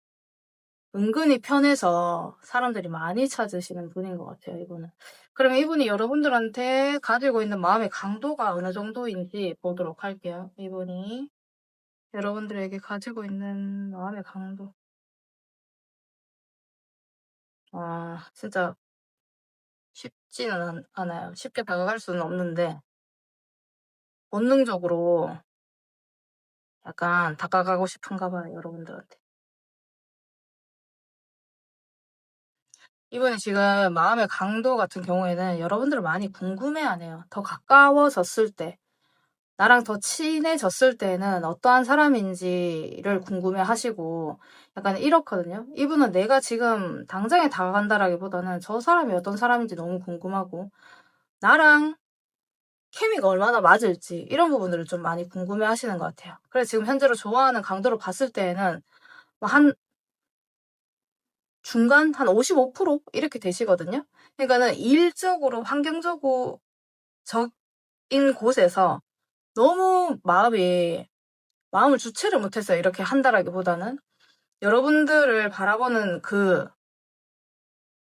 은근히 편해서 사람들이 많이 찾으시는 분인 것 같아요, 이분은. 그러면 이분이 여러분들한테 가지고 있는 마음의 강도가 어느 정도인지 보도록 할게요. 이분이 여러분들에게 가지고 있는 마음의 강도. 진짜 쉽지는 않아요. 쉽게 다가갈 수는 없는데, 본능적으로 약간 다가가고 싶은가 봐요, 여러분들한테. 이분이 지금 마음의 강도 같은 경우에는 여러분들을 많이 궁금해하네요. 더 가까워졌을 때, 나랑 더 친해졌을 때는 어떠한 사람인지를 궁금해하시고 약간 이렇거든요. 이분은 내가 지금 당장에 다가간다라기보다는 저 사람이 어떤 사람인지 너무 궁금하고, 나랑 케미가 얼마나 맞을지 이런 부분들을 좀 많이 궁금해하시는 것 같아요. 그래서 지금 현재로 좋아하는 강도로 봤을 때는 뭐한 중간 한 55% 이렇게 되시거든요. 그러니까는 일적으로 환경적으로 적인 곳에서 너무 마음을 주체를 못해서 이렇게 한다라기보다는 여러분들을 바라보는 그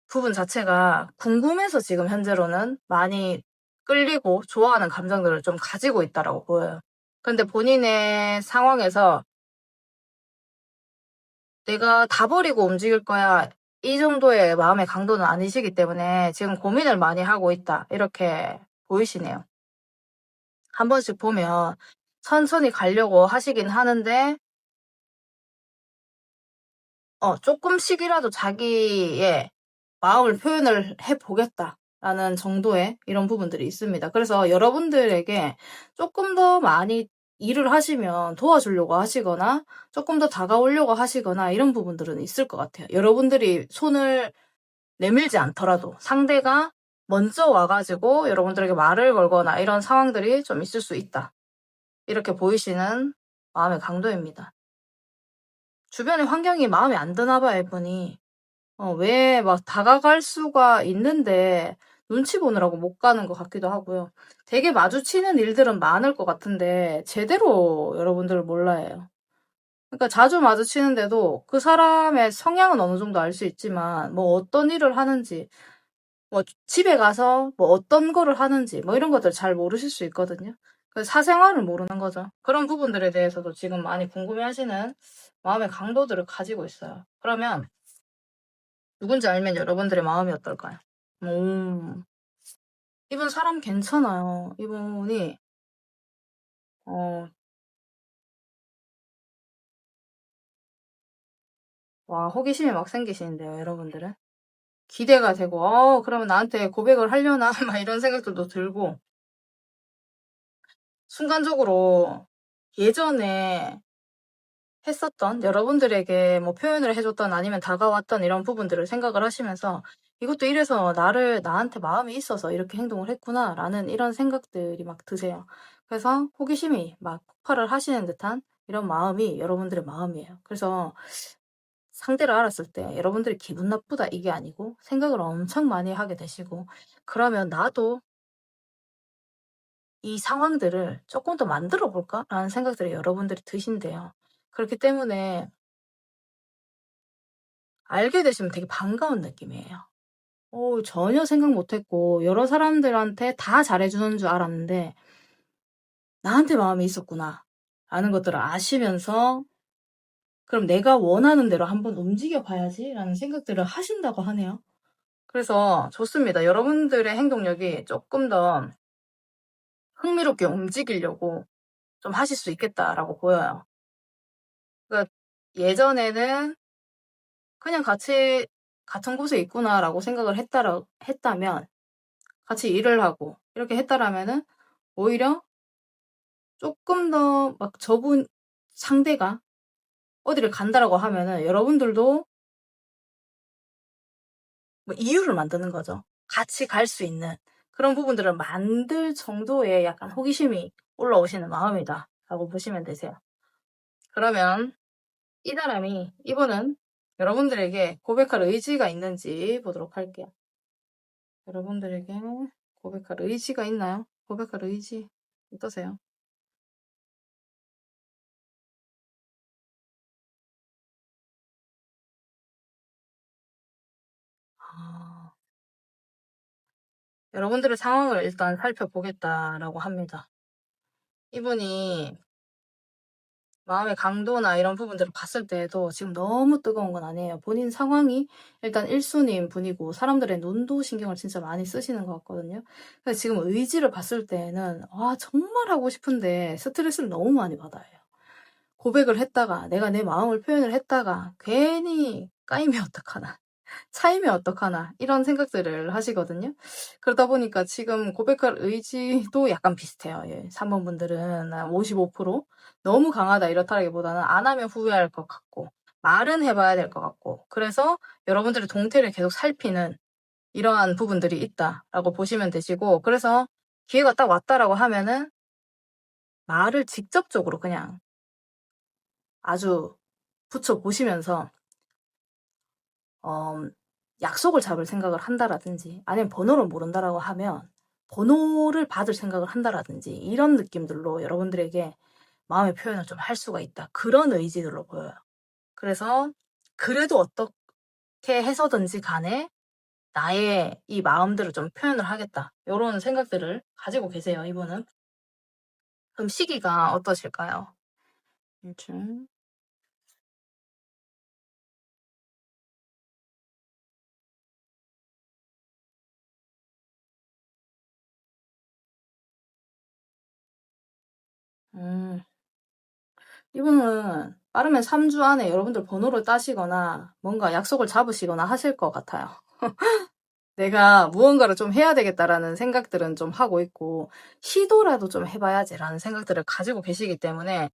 부분 자체가 궁금해서 지금 현재로는 많이 끌리고 좋아하는 감정들을 좀 가지고 있다라고 보여요. 근데 본인의 상황에서 내가 다 버리고 움직일 거야, 이 정도의 마음의 강도는 아니시기 때문에 지금 고민을 많이 하고 있다, 이렇게 보이시네요. 한 번씩 보면 천천히 가려고 하시긴 하는데 조금씩이라도 자기의 마음을 표현을 해보겠다라는 정도의 이런 부분들이 있습니다. 그래서 여러분들에게 조금 더 많이 일을 하시면 도와주려고 하시거나 조금 더 다가오려고 하시거나 이런 부분들은 있을 것 같아요. 여러분들이 손을 내밀지 않더라도 상대가 먼저 와가지고 여러분들에게 말을 걸거나 이런 상황들이 좀 있을 수 있다, 이렇게 보이시는 마음의 강도입니다. 주변의 환경이 마음에 안 드나 봐요, 이분이. 왜 막 다가갈 수가 있는데 눈치 보느라고 못 가는 것 같기도 하고요. 되게 마주치는 일들은 많을 것 같은데 제대로 여러분들 몰라요. 그러니까 자주 마주치는데도 그 사람의 성향은 어느 정도 알 수 있지만 뭐 어떤 일을 하는지, 뭐 집에 가서 뭐 어떤 거를 하는지 뭐 이런 것들 잘 모르실 수 있거든요. 그 사생활을 모르는 거죠. 그런 부분들에 대해서도 지금 많이 궁금해하시는 마음의 강도들을 가지고 있어요. 그러면 누군지 알면 여러분들의 마음이 어떨까요? 음, 이분 사람 괜찮아요. 이분이 어, 와, 호기심이 막 생기시는데요, 여러분들은. 기대가 되고, 그러면 나한테 고백을 하려나? 막 이런 생각들도 들고, 순간적으로 예전에 했었던, 여러분들에게 뭐 표현을 해줬던 아니면 다가왔던 이런 부분들을 생각을 하시면서, 이것도 이래서 나한테 마음이 있어서 이렇게 행동을 했구나, 라는 이런 생각들이 막 드세요. 그래서 호기심이 막 폭발을 하시는 듯한 이런 마음이 여러분들의 마음이에요. 그래서 상대를 알았을 때 여러분들이 기분 나쁘다 이게 아니고 생각을 엄청 많이 하게 되시고, 그러면 나도 이 상황들을 조금 더 만들어 볼까? 라는 생각들이 여러분들이 드신대요. 그렇기 때문에 알게 되시면 되게 반가운 느낌이에요. 전혀 생각 못 했고 여러 사람들한테 다 잘해주는 줄 알았는데 나한테 마음이 있었구나 라는 것들을 아시면서, 그럼 내가 원하는 대로 한번 움직여 봐야지 라는 생각들을 하신다고 하네요. 그래서 좋습니다. 여러분들의 행동력이 조금 더 흥미롭게 움직이려고 좀 하실 수 있겠다라고 보여요. 그러니까 예전에는 그냥 같은 곳에 있구나라고 생각을 했다면, 같이 일을 하고 이렇게 했다라면은 오히려 조금 더 막 저분 상대가 어디를 간다라고 하면은 여러분들도 뭐 이유를 만드는 거죠. 같이 갈 수 있는 그런 부분들을 만들 정도의 약간 호기심이 올라오시는 마음이다라고 보시면 되세요. 그러면 이분은 여러분들에게 고백할 의지가 있는지 보도록 할게요. 여러분들에게 고백할 의지가 있나요? 고백할 의지 어떠세요? 아, 여러분들의 상황을 일단 살펴보겠다라고 합니다. 이분이 마음의 강도나 이런 부분들을 봤을 때에도 지금 너무 뜨거운 건 아니에요. 본인 상황이 일단 1순위인 분이고 사람들의 눈도 신경을 진짜 많이 쓰시는 것 같거든요. 그래서 지금 의지를 봤을 때에는 정말 하고 싶은데 스트레스를 너무 많이 받아요. 고백을 했다가 내가 내 마음을 표현을 했다가 괜히 까이면 어떡하나, 차이면 어떡하나 이런 생각들을 하시거든요. 그러다 보니까 지금 고백할 의지도 약간 비슷해요. 3번 분들은 55%, 너무 강하다 이렇다기보다는 안 하면 후회할 것 같고 말은 해봐야 될 것 같고, 그래서 여러분들의 동태를 계속 살피는 이러한 부분들이 있다라고 보시면 되시고, 그래서 기회가 딱 왔다라고 하면은 말을 직접적으로 그냥 아주 붙여보시면서 약속을 잡을 생각을 한다라든지 아니면 번호를 모른다라고 하면 번호를 받을 생각을 한다라든지 이런 느낌들로 여러분들에게 마음의 표현을 좀 할 수가 있다. 그런 의지들로 보여요. 그래서 그래도 어떻게 해서든지 간에 나의 이 마음들을 좀 표현을 하겠다. 이런 생각들을 가지고 계세요, 이분은. 그럼 시기가 어떠실까요? 일주일. 음, 이분은 빠르면 3주 안에 여러분들 번호를 따시거나 뭔가 약속을 잡으시거나 하실 것 같아요. 내가 무언가를 좀 해야 되겠다라는 생각들은 좀 하고 있고, 시도라도 좀 해봐야지라는 생각들을 가지고 계시기 때문에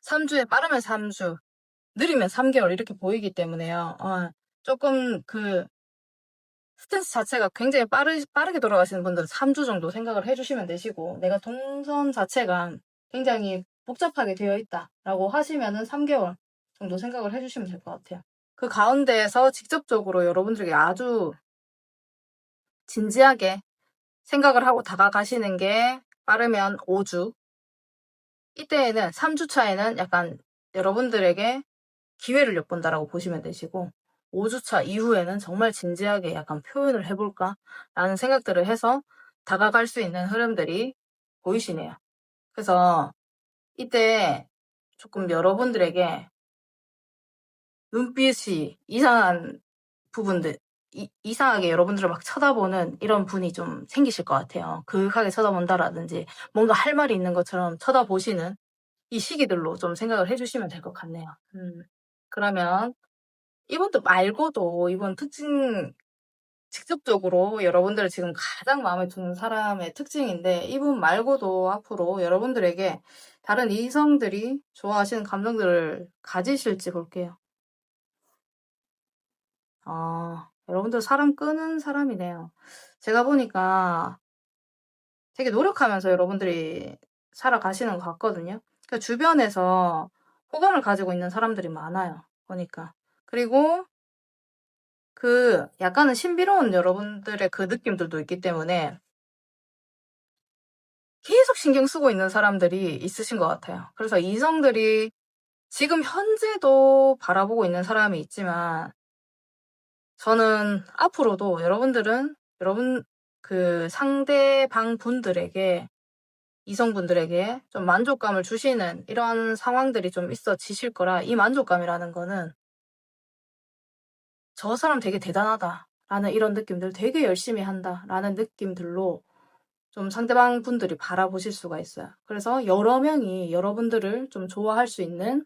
3주에 빠르면 3주, 느리면 3개월 이렇게 보이기 때문에요. 조금 스탠스 자체가 굉장히 빠르게 돌아가시는 분들은 3주 정도 생각을 해주시면 되시고, 내가 동선 자체가 굉장히 복잡하게 되어 있다라고 하시면은 3개월 정도 생각을 해주시면 될 것 같아요. 그 가운데에서 직접적으로 여러분들에게 아주 진지하게 생각을 하고 다가가시는 게 빠르면 5주. 이때에는 3주 차에는 약간 여러분들에게 기회를 엿본다라고 보시면 되시고 5주차 이후에는 정말 진지하게 약간 표현을 해볼까 라는 생각들을 해서 다가갈 수 있는 흐름들이 보이시네요. 그래서 이때 조금 여러분들에게 눈빛이 이상한 부분들, 이상하게 여러분들을 막 쳐다보는 이런 분이 좀 생기실 것 같아요. 그윽하게 쳐다본다라든지 뭔가 할 말이 있는 것처럼 쳐다보시는 이 시기들로 좀 생각을 해주시면 될 것 같네요. 그러면 이분도 말고도 이분 특징 직접적으로 여러분들 지금 가장 마음에 드는 사람의 특징인데 이분 말고도 앞으로 여러분들에게 다른 이성들이 좋아하시는 감정들을 가지실지 볼게요. 여러분들 사람 끄는 사람이네요. 제가 보니까 되게 노력하면서 여러분들이 살아가시는 것 같거든요. 그러니까 주변에서 호감을 가지고 있는 사람들이 많아요. 보니까. 그리고 그 약간은 신비로운 여러분들의 그 느낌들도 있기 때문에 계속 신경 쓰고 있는 사람들이 있으신 것 같아요. 그래서 이성들이 지금 현재도 바라보고 있는 사람이 있지만 저는 앞으로도 여러분들은 여러분 그 상대방 분들에게 이성분들에게 좀 만족감을 주시는 이런 상황들이 좀 있어지실 거라 이 만족감이라는 거는 저 사람 되게 대단하다 라는 이런 느낌들 되게 열심히 한다 라는 느낌들로 좀 상대방 분들이 바라보실 수가 있어요. 그래서 여러 명이 여러분들을 좀 좋아할 수 있는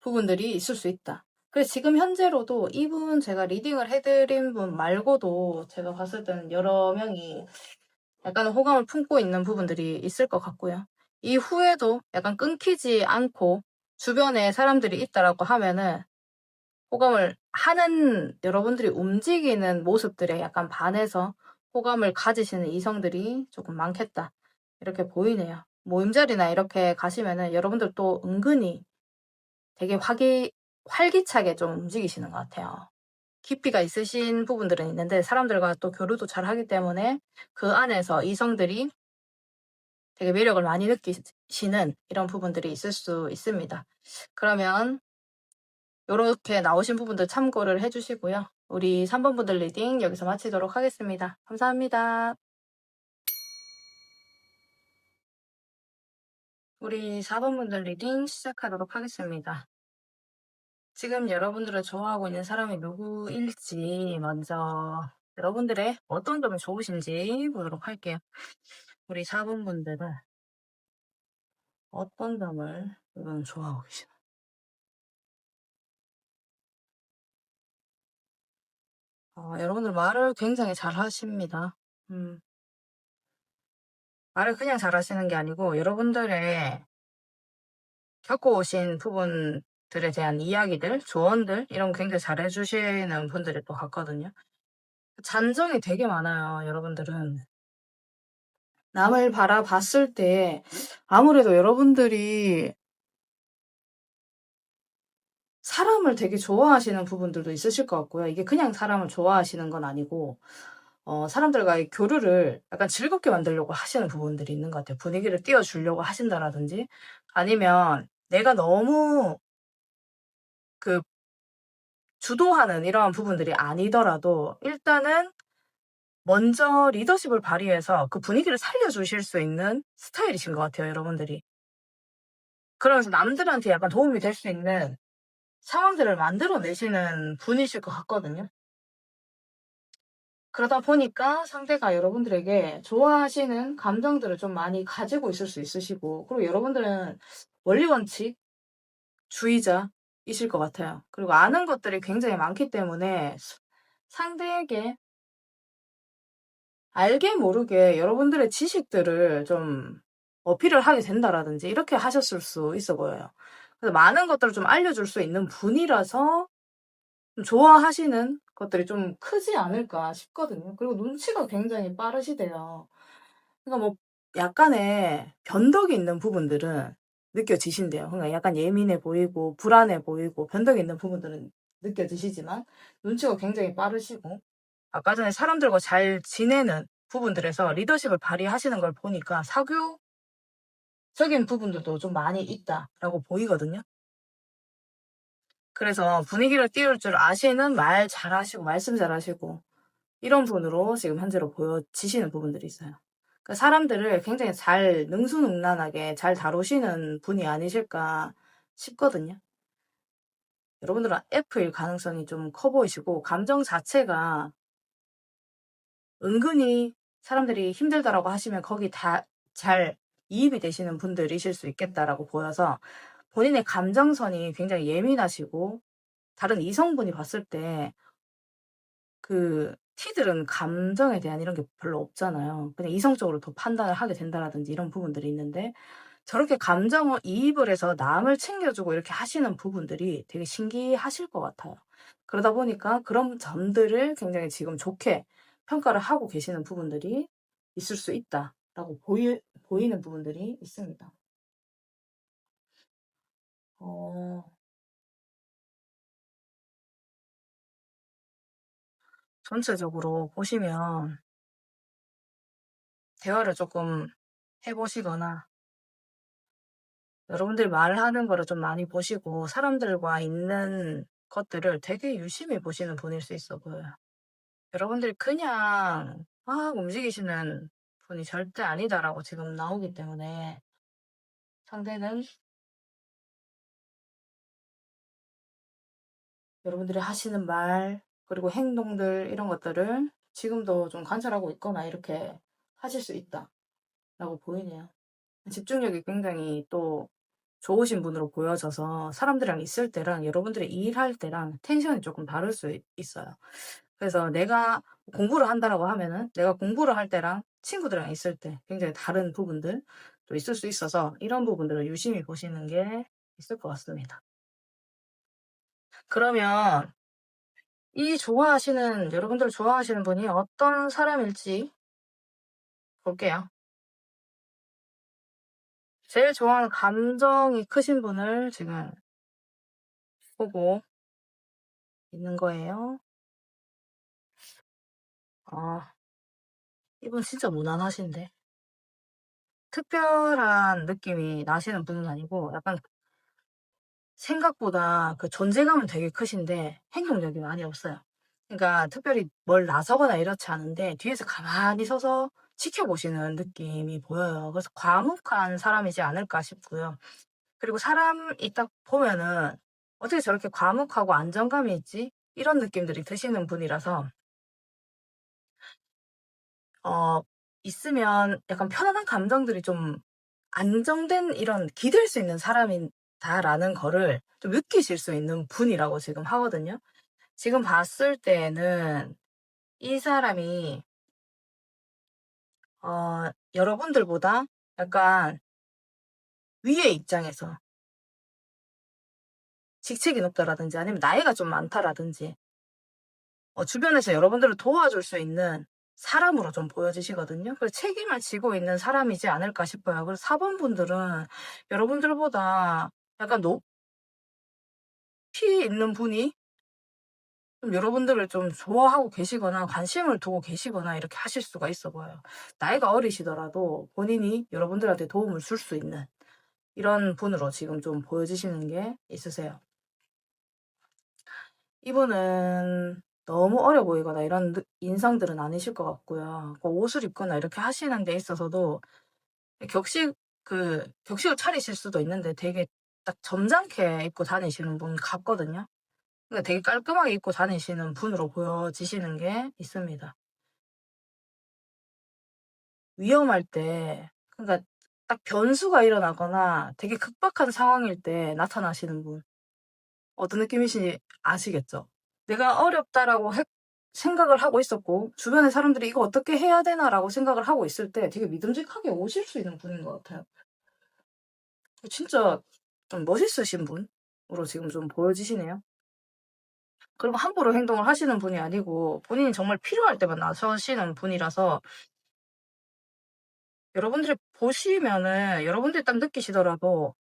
부분들이 있을 수 있다. 그래서 지금 현재로도 이분 제가 리딩을 해드린 분 말고도 제가 봤을 때는 여러 명이 약간 호감을 품고 있는 부분들이 있을 것 같고요. 이후에도 약간 끊기지 않고 주변에 사람들이 있다라고 하면은 호감을 하는 여러분들이 움직이는 모습들에 약간 반해서 호감을 가지시는 이성들이 조금 많겠다. 이렇게 보이네요. 모임자리나 이렇게 가시면은 여러분들 또 은근히 되게 활기차게 좀 움직이시는 것 같아요. 깊이가 있으신 부분들은 있는데 사람들과 또 교류도 잘 하기 때문에 그 안에서 이성들이 되게 매력을 많이 느끼시는 이런 부분들이 있을 수 있습니다. 그러면 이렇게 나오신 부분들 참고를 해주시고요. 우리 3번 분들 리딩 여기서 마치도록 하겠습니다. 감사합니다. 우리 4번 분들 리딩 시작하도록 하겠습니다. 지금 여러분들을 좋아하고 있는 사람이 누구일지 먼저 여러분들의 어떤 점이 좋으신지 보도록 할게요. 우리 4번 분들은 어떤 점을 이분 좋아하고 계시나? 여러분들 말을 굉장히 잘 하십니다. 말을 그냥 잘 하시는 게 아니고 여러분들의 겪어오신 부분들에 대한 이야기들, 조언들 이런 거 굉장히 잘 해주시는 분들일 것 같거든요. 잔정이 되게 많아요, 여러분들은. 남을 바라봤을 때 아무래도 여러분들이 사람을 되게 좋아하시는 부분들도 있으실 것 같고요. 이게 그냥 사람을 좋아하시는 건 아니고 사람들과의 교류를 약간 즐겁게 만들려고 하시는 부분들이 있는 것 같아요. 분위기를 띄워주려고 하신다라든지 아니면 내가 너무 그 주도하는 이러한 부분들이 아니더라도 일단은 먼저 리더십을 발휘해서 그 분위기를 살려주실 수 있는 스타일이신 것 같아요, 여러분들이. 그러면서 남들한테 약간 도움이 될 수 있는 상황들을 만들어내시는 분이실 것 같거든요. 그러다 보니까 상대가 여러분들에게 좋아하시는 감정들을 좀 많이 가지고 있을 수 있으시고, 그리고 여러분들은 원리원칙 주의자이실 것 같아요. 그리고 아는 것들이 굉장히 많기 때문에 상대에게 알게 모르게 여러분들의 지식들을 좀 어필을 하게 된다라든지 이렇게 하셨을 수 있어 보여요. 그래서 많은 것들을 좀 알려줄 수 있는 분이라서 좀 좋아하시는 것들이 좀 크지 않을까 싶거든요. 그리고 눈치가 굉장히 빠르시대요. 그러니까 뭐 약간의 변덕이 있는 부분들은 느껴지신대요. 그러니까 약간 예민해 보이고 불안해 보이고 변덕이 있는 부분들은 느껴지시지만 눈치가 굉장히 빠르시고 아까 전에 사람들과 잘 지내는 부분들에서 리더십을 발휘하시는 걸 보니까 사교적인 부분들도 좀 많이 있다라고 보이거든요. 그래서 분위기를 띄울 줄 아시는 말 잘하시고 말씀 잘하시고 이런 분으로 지금 현재로 보여지시는 부분들이 있어요. 그러니까 사람들을 굉장히 잘 능수능란하게 잘 다루시는 분이 아니실까 싶거든요. 여러분들은 F일 가능성이 좀 커 보이시고 감정 자체가 은근히 사람들이 힘들다라고 하시면 거기 다 잘 이입이 되시는 분들이실 수 있겠다라고 보여서 본인의 감정선이 굉장히 예민하시고 다른 이성분이 봤을 때 T들은 감정에 대한 이런 게 별로 없잖아요. 그냥 이성적으로 더 판단을 하게 된다라든지 이런 부분들이 있는데 저렇게 감정을 이입을 해서 남을 챙겨주고 이렇게 하시는 부분들이 되게 신기하실 것 같아요. 그러다 보니까 그런 점들을 굉장히 지금 좋게 평가를 하고 계시는 부분들이 있을 수 있다라고 보이는 부분들이 있습니다. 어, 전체적으로 보시면 대화를 조금 해보시거나 여러분들이 말하는 거를 좀 많이 보시고 사람들과 있는 것들을 되게 유심히 보시는 분일 수 있어 보여요. 여러분들이 그냥 막 움직이시는 분이 절대 아니다라고 지금 나오기 때문에 상대는 여러분들이 하시는 말 그리고 행동들 이런 것들을 지금도 좀 관찰하고 있거나 이렇게 하실 수 있다라고 보이네요. 집중력이 굉장히 또 좋으신 분으로 보여져서 사람들이랑 있을 때랑 여러분들이 일할 때랑 텐션이 조금 다를 수 있어요. 그래서 내가 공부를 한다라고 하면은 내가 공부를 할 때랑 친구들이랑 있을 때 굉장히 다른 부분들 또 있을 수 있어서 이런 부분들을 유심히 보시는 게 있을 것 같습니다. 그러면 여러분들 좋아하시는 분이 어떤 사람일지 볼게요. 제일 좋아하는 감정이 크신 분을 지금 보고 있는 거예요. 아, 이분 진짜 무난하신데. 특별한 느낌이 나시는 분은 아니고 약간 생각보다 그 존재감은 되게 크신데 행동력이 많이 없어요. 그러니까 특별히 뭘 나서거나 이렇지 않은데 뒤에서 가만히 서서 지켜보시는 느낌이 보여요. 그래서 과묵한 사람이지 않을까 싶고요. 그리고 사람이 딱 보면은 어떻게 저렇게 과묵하고 안정감이 있지? 이런 느낌들이 드시는 분이라서 어 있으면 약간 편안한 감정들이 좀 안정된 이런 기댈 수 있는 사람이다라는 거를 좀 느끼실 수 있는 분이라고 지금 하거든요. 지금 봤을 때는 이 사람이 여러분들보다 약간 위의 입장에서 직책이 높다라든지 아니면 나이가 좀 많다라든지 주변에서 여러분들을 도와줄 수 있는 사람으로 좀 보여지시거든요. 그래서 책임을 지고 있는 사람이지 않을까 싶어요. 그래서 4번 분들은 여러분들보다 약간 높이 있는 분이 좀 여러분들을 좀 좋아하고 계시거나 관심을 두고 계시거나 이렇게 하실 수가 있어 보여요. 나이가 어리시더라도 본인이 여러분들한테 도움을 줄 수 있는 이런 분으로 지금 좀 보여지시는 게 있으세요. 이분은 너무 어려 보이거나 이런 인상들은 아니실 것 같고요. 옷을 입거나 이렇게 하시는 데 있어서도 격식, 격식을 차리실 수도 있는데 되게 딱 점잖게 입고 다니시는 분 같거든요. 그러니까 되게 깔끔하게 입고 다니시는 분으로 보여지시는 게 있습니다. 위험할 때, 그러니까 딱 변수가 일어나거나 되게 급박한 상황일 때 나타나시는 분. 어떤 느낌이신지 아시겠죠? 내가 어렵다라고 생각을 하고 있었고, 주변의 사람들이 이거 어떻게 해야 되나라고 생각을 하고 있을 때 되게 믿음직하게 오실 수 있는 분인 것 같아요. 진짜 좀 멋있으신 분으로 지금 좀 보여지시네요. 그리고 함부로 행동을 하시는 분이 아니고, 본인이 정말 필요할 때만 나서시는 분이라서, 여러분들이 보시면은, 여러분들이 딱 느끼시더라도,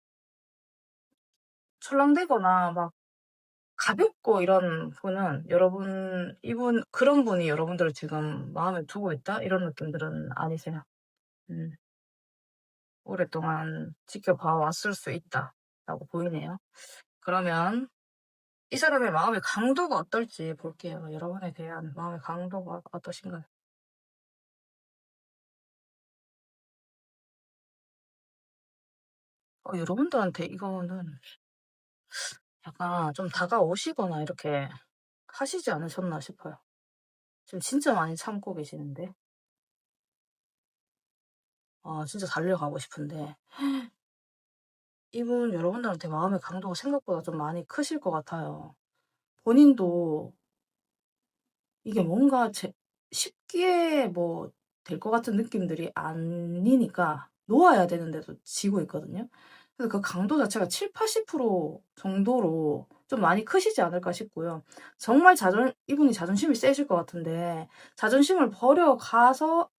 출렁대거나 막 가볍고 이런 분은 그런 분이 여러분들을 지금 마음에 두고 있다? 이런 느낌들은 아니세요. 음, 오랫동안 지켜봐 왔을 수 있다. 라고 보이네요. 그러면 이 사람의 마음의 강도가 어떨지 볼게요. 여러분에 대한 마음의 강도가 어떠신가요? 여러분들한테 이거는 약간 좀 다가오시거나 이렇게 하시지 않으셨나 싶어요. 지금 진짜 많이 참고 계시는데. 진짜 달려가고 싶은데. 이분 여러분들한테 마음의 강도가 생각보다 좀 많이 크실 것 같아요. 본인도 이게 뭔가 쉽게 뭐 될 것 같은 느낌들이 아니니까 놓아야 되는데도 지고 있거든요. 그래서 그 강도 자체가 70~80% 정도로 좀 많이 크시지 않을까 싶고요. 정말 이분이 자존심이 세실 것 같은데 자존심을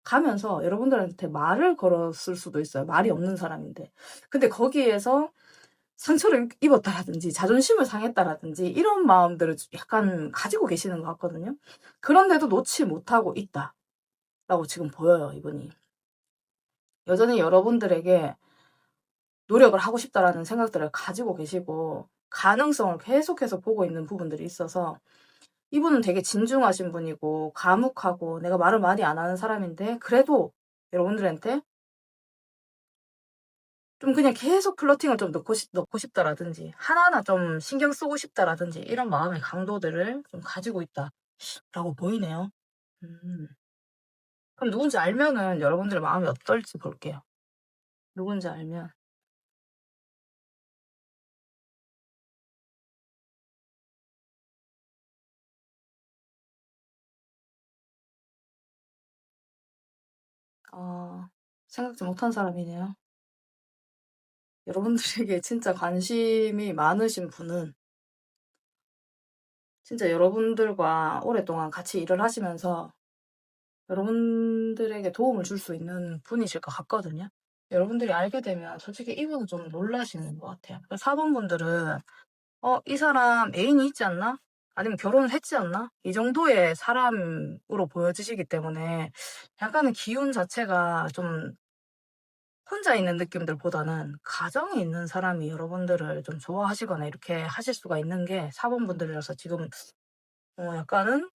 가면서 여러분들한테 말을 걸었을 수도 있어요. 말이 없는 사람인데. 근데 거기에서 상처를 입었다라든지 자존심을 상했다라든지 이런 마음들을 약간 가지고 계시는 것 같거든요. 그런데도 놓지 못하고 있다라고 지금 보여요, 이분이. 여전히 여러분들에게 노력을 하고 싶다라는 생각들을 가지고 계시고 가능성을 계속해서 보고 있는 부분들이 있어서 이분은 되게 진중하신 분이고 과묵하고 내가 말을 많이 안 하는 사람인데 그래도 여러분들한테 좀 그냥 계속 플러팅을 좀 넣고 싶다라든지 하나하나 좀 신경 쓰고 싶다라든지 이런 마음의 강도들을 좀 가지고 있다라고 보이네요. 음. 그럼 누군지 알면은 여러분들의 마음이 어떨지 볼게요. 누군지 알면. 아, 생각지 못한 사람이네요. 여러분들에게 진짜 관심이 많으신 분은 진짜 여러분들과 오랫동안 같이 일을 하시면서 여러분들에게 도움을 줄 수 있는 분이실 것 같거든요. 여러분들이 알게 되면 솔직히 이분은 좀 놀라시는 것 같아요. 4번 분들은 이 사람 애인이 있지 않나? 아니면 결혼을 했지 않나? 이 정도의 사람으로 보여지시기 때문에 약간은 기운 자체가 좀 혼자 있는 느낌들보다는 가정에 있는 사람이 여러분들을 좀 좋아하시거나 이렇게 하실 수가 있는 게 4번 분들이라서 지금 약간은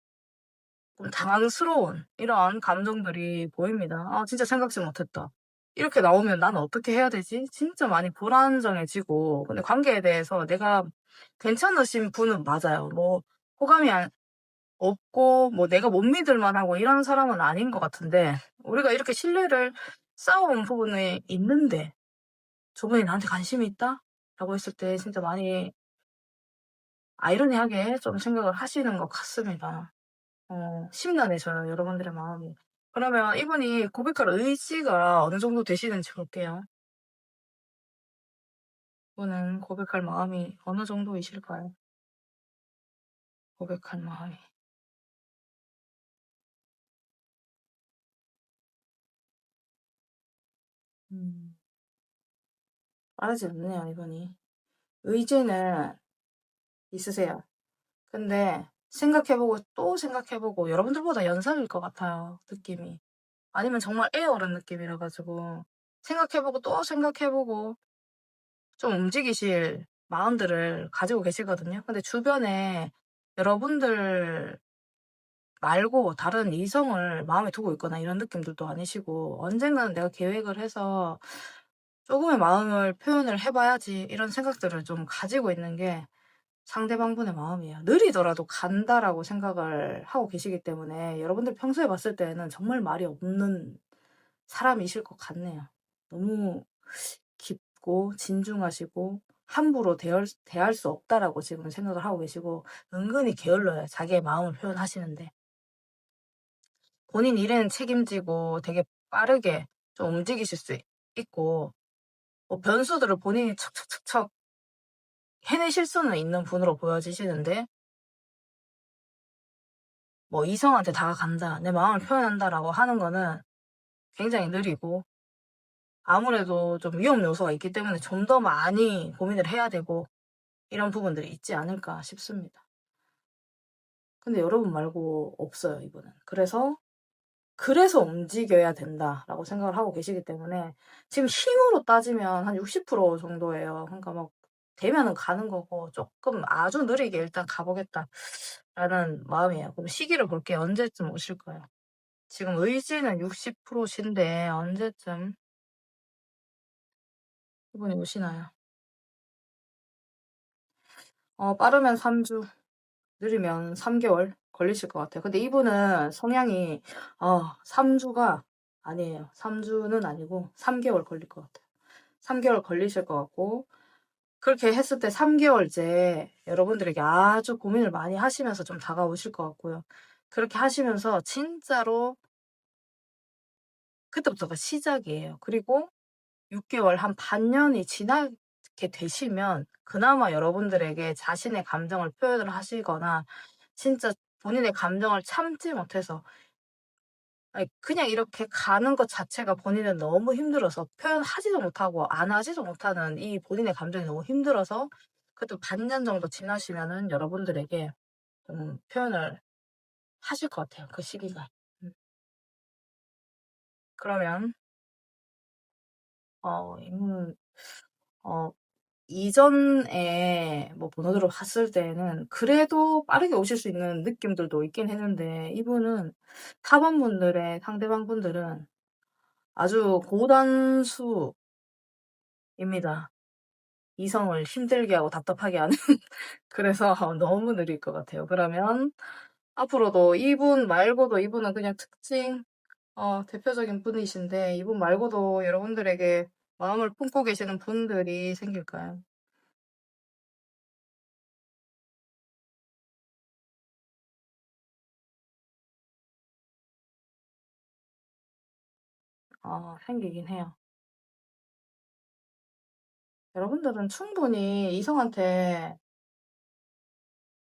좀 당황스러운 이런 감정들이 보입니다. 진짜 생각지 못했다. 이렇게 나오면 나는 어떻게 해야 되지? 진짜 많이 불안정해지고 근데 관계에 대해서 내가 괜찮으신 분은 맞아요. 뭐 호감이 없고 뭐 내가 못 믿을 만하고 이런 사람은 아닌 것 같은데 우리가 이렇게 신뢰를 쌓아온 부분이 있는데 저분이 나한테 관심이 있다? 라고 했을 때 진짜 많이 아이러니하게 좀 생각을 하시는 것 같습니다. 심란해져요, 여러분들의 마음이. 그러면 이분이 고백할 의지가 어느 정도 되시는지 볼게요. 이분은 고백할 마음이 어느 정도이실까요? 고백할 마음이. 음, 빠르지 않네요, 이분이. 의지는 있으세요. 근데 생각해보고 또 생각해보고 여러분들보다 연상일 것 같아요, 느낌이. 아니면 정말 애어른 느낌이라 가지고 생각해보고 또 생각해보고 좀 움직이실 마음들을 가지고 계시거든요. 근데 주변에 여러분들 말고 다른 이성을 마음에 두고 있거나 이런 느낌들도 아니시고 언젠가는 내가 계획을 해서 조금의 마음을 표현을 해봐야지 이런 생각들을 좀 가지고 있는 게 상대방분의 마음이에요. 느리더라도 간다라고 생각을 하고 계시기 때문에 여러분들 평소에 봤을 때는 정말 말이 없는 사람이실 것 같네요. 너무 깊고 진중하시고 함부로 대할 수 없다라고 지금 생각을 하고 계시고 은근히 게을러요. 자기의 마음을 표현하시는데. 본인 일에는 책임지고 되게 빠르게 좀 움직이실 수 있고 뭐 변수들을 본인이 척척척척 해내실 수는 있는 분으로 보여지시는데 뭐 이성한테 다가간다, 내 마음을 표현한다라고 하는 거는 굉장히 느리고 아무래도 좀 위험 요소가 있기 때문에 좀 더 많이 고민을 해야 되고 이런 부분들이 있지 않을까 싶습니다. 근데 여러분 말고 없어요, 이분은. 그래서 움직여야 된다라고 생각을 하고 계시기 때문에 지금 힘으로 따지면 한 60% 정도예요. 그러니까 막 되면은 가는 거고 조금 아주 느리게 일단 가보겠다라는 마음이에요. 그럼 시기를 볼게요. 언제쯤 오실까요? 지금 의지는 60%신데 언제쯤 이분이 오시나요? 빠르면 3주, 느리면 3개월 걸리실 것 같아요. 근데 이분은 성향이 3주가 아니에요. 3주는 아니고 3개월 걸릴 것 같아요. 3개월 걸리실 것 같고 그렇게 했을 때 3개월째 여러분들에게 아주 고민을 많이 하시면서 좀 다가오실 것 같고요. 그렇게 하시면서 진짜로 그때부터가 시작이에요. 그리고 6개월, 한 반년이 지나게 되시면 그나마 여러분들에게 자신의 감정을 표현을 하시거나 진짜 본인의 감정을 참지 못해서 아니 그냥 이렇게 가는 것 자체가 본인은 너무 힘들어서 표현하지도 못하고 안 하지도 못하는 이 본인의 감정이 너무 힘들어서 그래도 반년 정도 지나시면은 여러분들에게 좀 표현을 하실 것 같아요, 그 시기가. 음. 그러면 이분 어 이전에 뭐 번호들을 봤을 때는 그래도 빠르게 오실 수 있는 느낌들도 있긴 했는데 이분은 4번 분들의 상대방 분들은 아주 고단수입니다. 이성을 힘들게 하고 답답하게 하는. 그래서 너무 느릴 것 같아요. 그러면 앞으로도 이분 말고도 이분은 그냥 특징 대표적인 분이신데 이분 말고도 여러분들에게 마음을 품고 계시는 분들이 생길까요? 생기긴 해요. 여러분들은 충분히 이성한테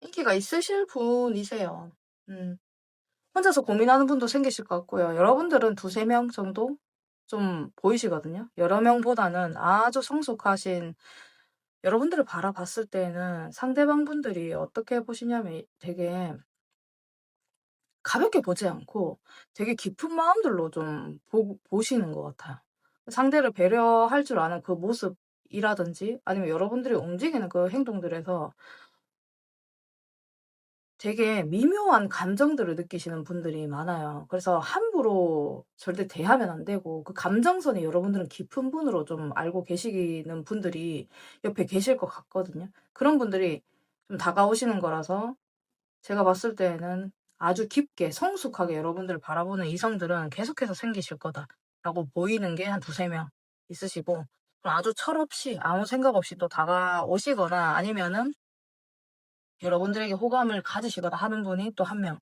인기가 있으실 분이세요. 음. 혼자서 고민하는 분도 생기실 것 같고요. 여러분들은 두세 명 정도 좀 보이시거든요. 여러 명보다는 아주 성숙하신 여러분들을 바라봤을 때는 상대방 분들이 어떻게 보시냐면 되게 가볍게 보지 않고 되게 깊은 마음들로 좀 보시는 것 같아요. 상대를 배려할 줄 아는 그 모습이라든지 아니면 여러분들이 움직이는 그 행동들에서 되게 미묘한 감정들을 느끼시는 분들이 많아요. 그래서 함부로 절대 대하면 안 되고 그 감정선이 여러분들은 깊은 분으로 좀 알고 계시는 분들이 옆에 계실 것 같거든요. 그런 분들이 좀 다가오시는 거라서 제가 봤을 때에는 아주 깊게 성숙하게 여러분들을 바라보는 이성들은 계속해서 생기실 거다라고 보이는 게 한 두세 명 있으시고 그럼 아주 철없이 아무 생각 없이 또 다가오시거나 아니면은 여러분들에게 호감을 가지시거나 하는 분이 또 한 명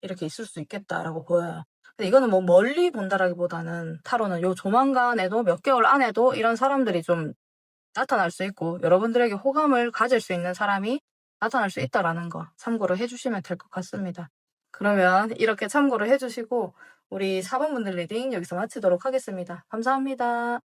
이렇게 있을 수 있겠다라고 보여요. 근데 이거는 뭐 멀리 본다라기보다는 타로는 요 조만간에도 몇 개월 안에도 이런 사람들이 좀 나타날 수 있고 여러분들에게 호감을 가질 수 있는 사람이 나타날 수 있다라는 거 참고를 해주시면 될 것 같습니다. 그러면 이렇게 참고를 해주시고 우리 4번 분들 리딩 여기서 마치도록 하겠습니다. 감사합니다.